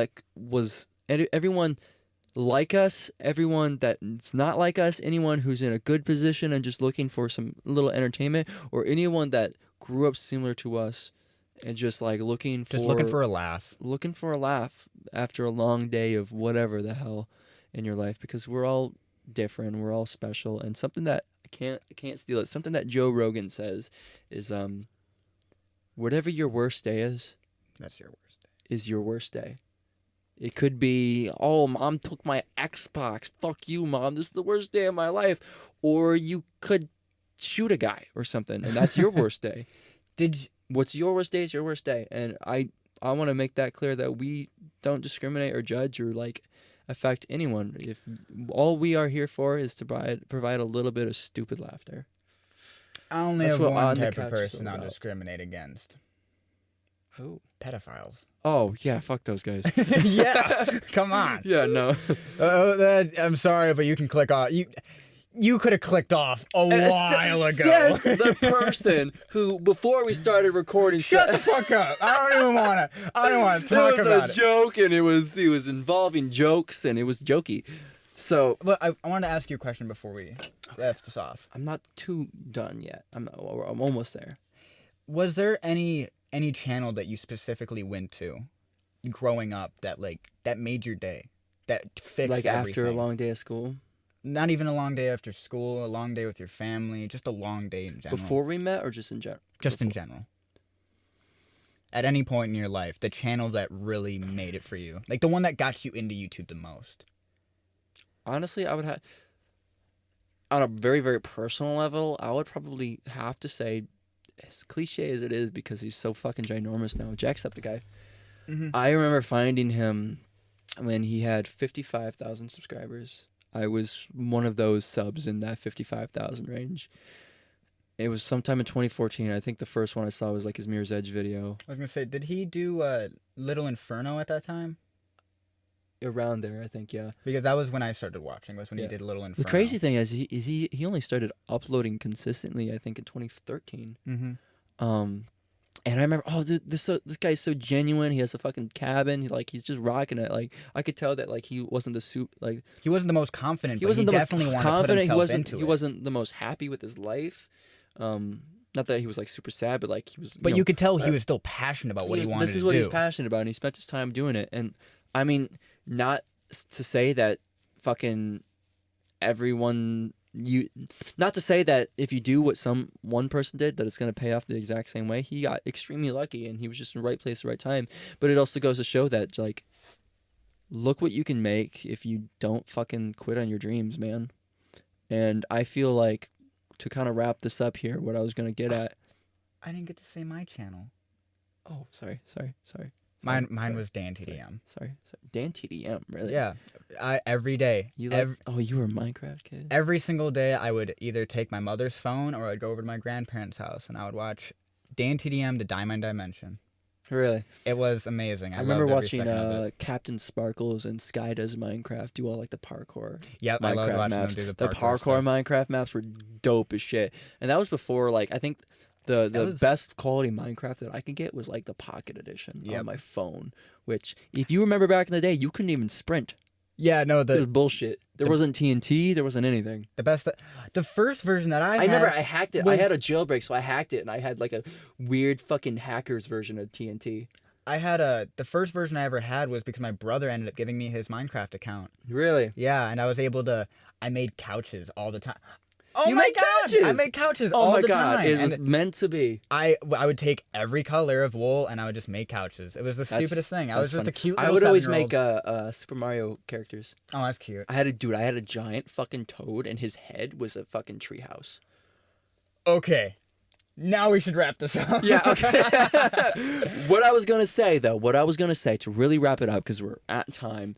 everyone like us, everyone that's not like us, anyone who's in a good position and just looking for some little entertainment, or anyone that grew up similar to us and just like looking for a laugh. Looking for a laugh after a long day of whatever the hell in your life, because we're all different, we're all special, and something that I can't steal it. Something that Joe Rogan says is whatever your worst day is, that's your worst day. Is your worst day. It could be, oh, mom took my Xbox. Fuck you, mom. This is the worst day of my life. Or you could shoot a guy or something, and that's your worst day. What's your worst day is your worst day. And I want to make that clear, that we don't discriminate or judge or like affect anyone. If all we are here for is to provide a little bit of stupid laughter. I only have one type of person I'll discriminate against. Who? Pedophiles. Oh, yeah, fuck those guys. Yeah, come on. Yeah, no. I'm sorry, but you can click off. You could have clicked off a while ago. Says the person who, before we started recording, shut the fuck up. I don't even want to talk about it. It was a joke, and it was involving jokes, and it was jokey. So, but I wanted to ask you a question before we left this off. I'm not too done yet. I'm almost there. Was there any channel that you specifically went to growing up that made your day, that fixed like everything? After a long day of school? Not even a long day after school, a long day with your family, just a long day in general. Before we met, or just in general? Just in general. At any point in your life, the channel that really made it for you, like the one that got you into YouTube the most. Honestly, I would have, on a very, very personal level, I would probably have to say, as cliche as it is, because he's so fucking ginormous now, Jacksepticeye. Mm-hmm. I remember finding him when he had 55,000 subscribers. I was one of those subs in that 55,000 range. It was sometime in 2014. I think the first one I saw was like his Mirror's Edge video. I was going to say, did he do Little Inferno at that time? Around there, I think, yeah. Because that was when I started watching, was when he did Little Inferno. The crazy thing is he only started uploading consistently, I think, in 2013. Mm-hmm. And I remember, oh, dude, this guy's so genuine. He has a fucking cabin. He's just rocking it. Like, I could tell that, like, he wasn't he wasn't the most confident. He wasn't the most confident. He wasn't the most happy with his life. Not that he was like super sad, but like he was. But you could tell he was still passionate about what he wanted to do. This is what he's passionate about, and he spent his time doing it. And I mean, not to say that fucking everyone. Not to say that if you do what one person did, that it's going to pay off the exact same way. He got extremely lucky, and he was just in the right place at the right time. But it also goes to show that, like, look what you can make if you don't fucking quit on your dreams, man. And I feel like, to kind of wrap this up here, what I was going to get at... I didn't get to say my channel. Oh, sorry. Mine was Dan TDM. Sorry. Dan TDM, really? Yeah. Every day. You were a Minecraft kid? Every single day, I would either take my mother's phone or I'd go over to my grandparents' house and I would watch Dan TDM, The Diamond Dimension. Really? It was amazing. I remember watching Captain Sparkles and Sky Does Minecraft do all like the parkour. Yep, I loved watching them do the parkour. The parkour Minecraft maps were dope as shit. And that was before, like, I think the best quality Minecraft that I could get was like the Pocket Edition on my phone. Which, if you remember back in the day, you couldn't even sprint. Yeah, no, it was bullshit. There wasn't TNT. There wasn't anything. The first version that I remember I hacked it. I had a jailbreak, so I hacked it, and I had like a weird fucking hacker's version of TNT. The first version I ever had was because my brother ended up giving me his Minecraft account. Really? Yeah, and I was able to. I made couches all the time. Oh you my god! Couches. I made couches all the time. It was meant to be. I would take every color of wool and I would just make couches. It was the stupidest thing. I was just a cute little I would always make Super Mario characters. Oh, that's cute. I had a giant fucking toad and his head was a fucking treehouse. Okay. Now we should wrap this up. Yeah, okay. What I was going to say to really wrap it up, because we're at time.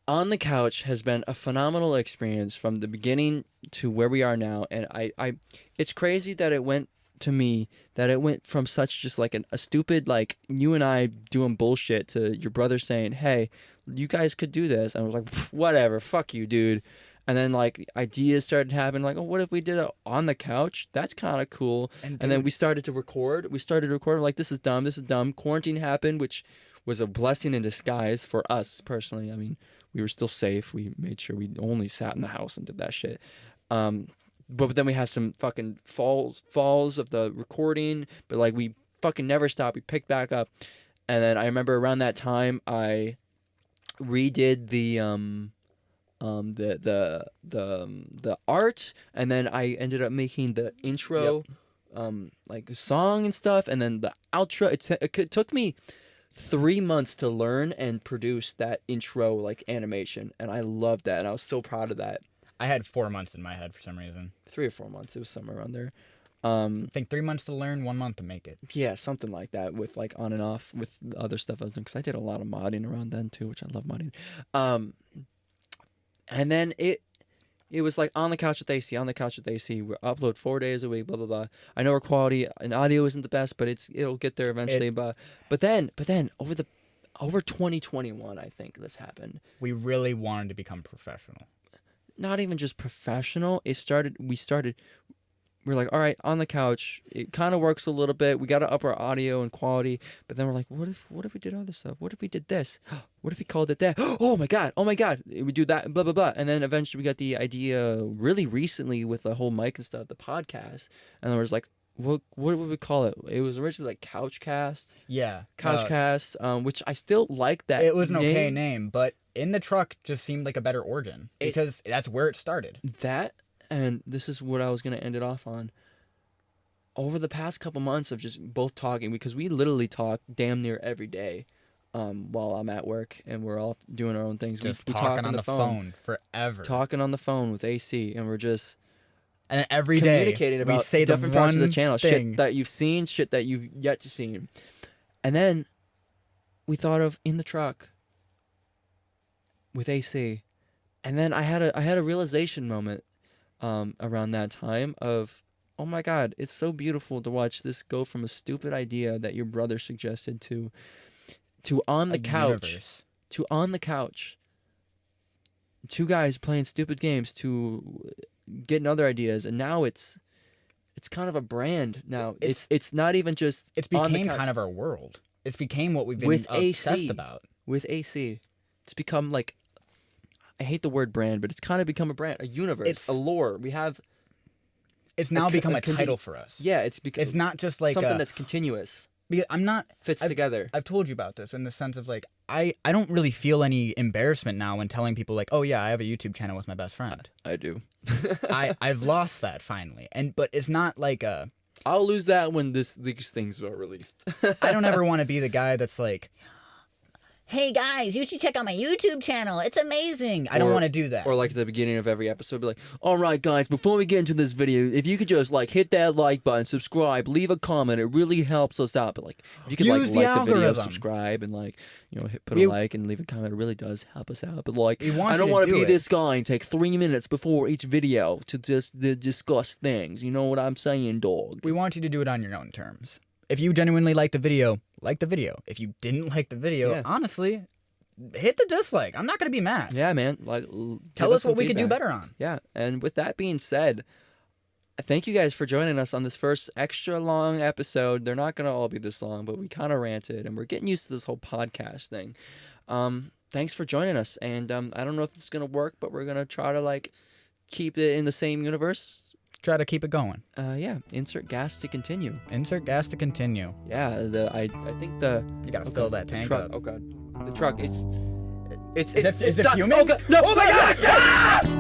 On the Couch has been a phenomenal experience from the beginning to where we are now, and I it's crazy that it went to me that it went from such just like a stupid, like, you and I doing bullshit to your brother saying, hey, you guys could do this. And I was like, whatever, fuck you, dude. And then, like, ideas started happening, like, oh, what if we did it on the couch? That's kind of cool. And then we started to record. Like, this is dumb. Quarantine happened, which was a blessing in disguise for us personally. I mean, we were still safe. We made sure we only sat in the house and did that shit. But then we had some fucking falls of the recording, but, like, we fucking never stopped. We picked back up. And then I remember around that time, I redid the art, and then I ended up making the intro, like, song and stuff, and then the outro. It took me 3 months to learn and produce that intro, like, animation, and I loved that, and I was so proud of that. I had 4 months in my head for some reason. 3 or 4 months. It was somewhere around there. I think 3 months to learn, 1 month to make it. Yeah, something like that, with, like, on and off with the other stuff I was doing, because I did a lot of modding around then too, which I love modding. And then it was like on the couch with AC. We upload 4 days a week, blah blah blah. I know our quality and audio isn't the best, but it'll get there eventually. But then over 2021, I think this happened. We really wanted to become professional. Not even just professional. We're like, all right, on the couch, it kind of works a little bit. We got to up our audio and quality, but then we're like, what if we did other stuff? What if we did this? What if we called it that? Oh my god, we do that, blah blah blah. And then eventually we got the idea really recently with the whole mic and stuff, the podcast, and then we're just like, what would we call it? It was originally like Couchcast. Yeah, Couchcast, which I still like that. It was an okay name, but In the Truck just seemed like a better origin because that's where it started. That. And this is what I was going to end it off on. Over the past couple months of just both talking, because we literally talk damn near every day while I'm at work, and we're all doing our own things. Just we talking on the phone forever. Talking on the phone with AC, and we're just and every communicating day about we say different the parts of the one channel, thing. shit that you've seen, shit that you've yet to see. And then we thought of In the Truck with AC. And then I had a realization moment around that time of, oh my god, it's so beautiful to watch this go from a stupid idea that your brother suggested to on the couch, to on the couch, 2 guys playing stupid games, to getting other ideas, and now it's kind of a brand now. It's not even just it's became kind of our world. It's became what we've been with obsessed AC, about. With AC, it's become like, I hate the word brand, but it's kind of become a brand, a universe, a lore. We have. It's now become a title for us. Yeah, it's not just like something that's continuous. Because fits together. I've told you about this in the sense of like I don't really feel any embarrassment now when telling people like, oh yeah, I have a YouTube channel with my best friend. I do. I've lost that finally, but it's not like a. I'll lose that when these things are released. I don't ever want to be the guy that's like, hey guys, you should check out my YouTube channel. It's amazing. I don't want to do that. Or like at the beginning of every episode, be like, all right guys, before we get into this video, if you could just like hit that like button, subscribe, leave a comment, it really helps us out. But like, if you could like the video, subscribe, and like, you know, put a like and leave a comment, it really does help us out. But like, I don't want to be this guy and take 3 minutes before each video to just discuss things. You know what I'm saying, dog? We want you to do it on your own terms. If you genuinely like the video, like the video. If you didn't like the video, honestly, hit the dislike. I'm not going to be mad. Yeah, man. Like, tell us what we could do better on. Yeah. And with that being said, thank you guys for joining us on this first extra long episode. They're not going to all be this long, but we kind of ranted, and we're getting used to this whole podcast thing. Thanks for joining us. And I don't know if it's going to work, but we're going to try to like keep it in the same universe. Try to keep it going. Yeah. Insert gas to continue. Insert gas to continue. Yeah. I think the you gotta fill that tank truck, up. Oh god. The truck. It's is it done. fuming? Oh god. No. Oh my gosh!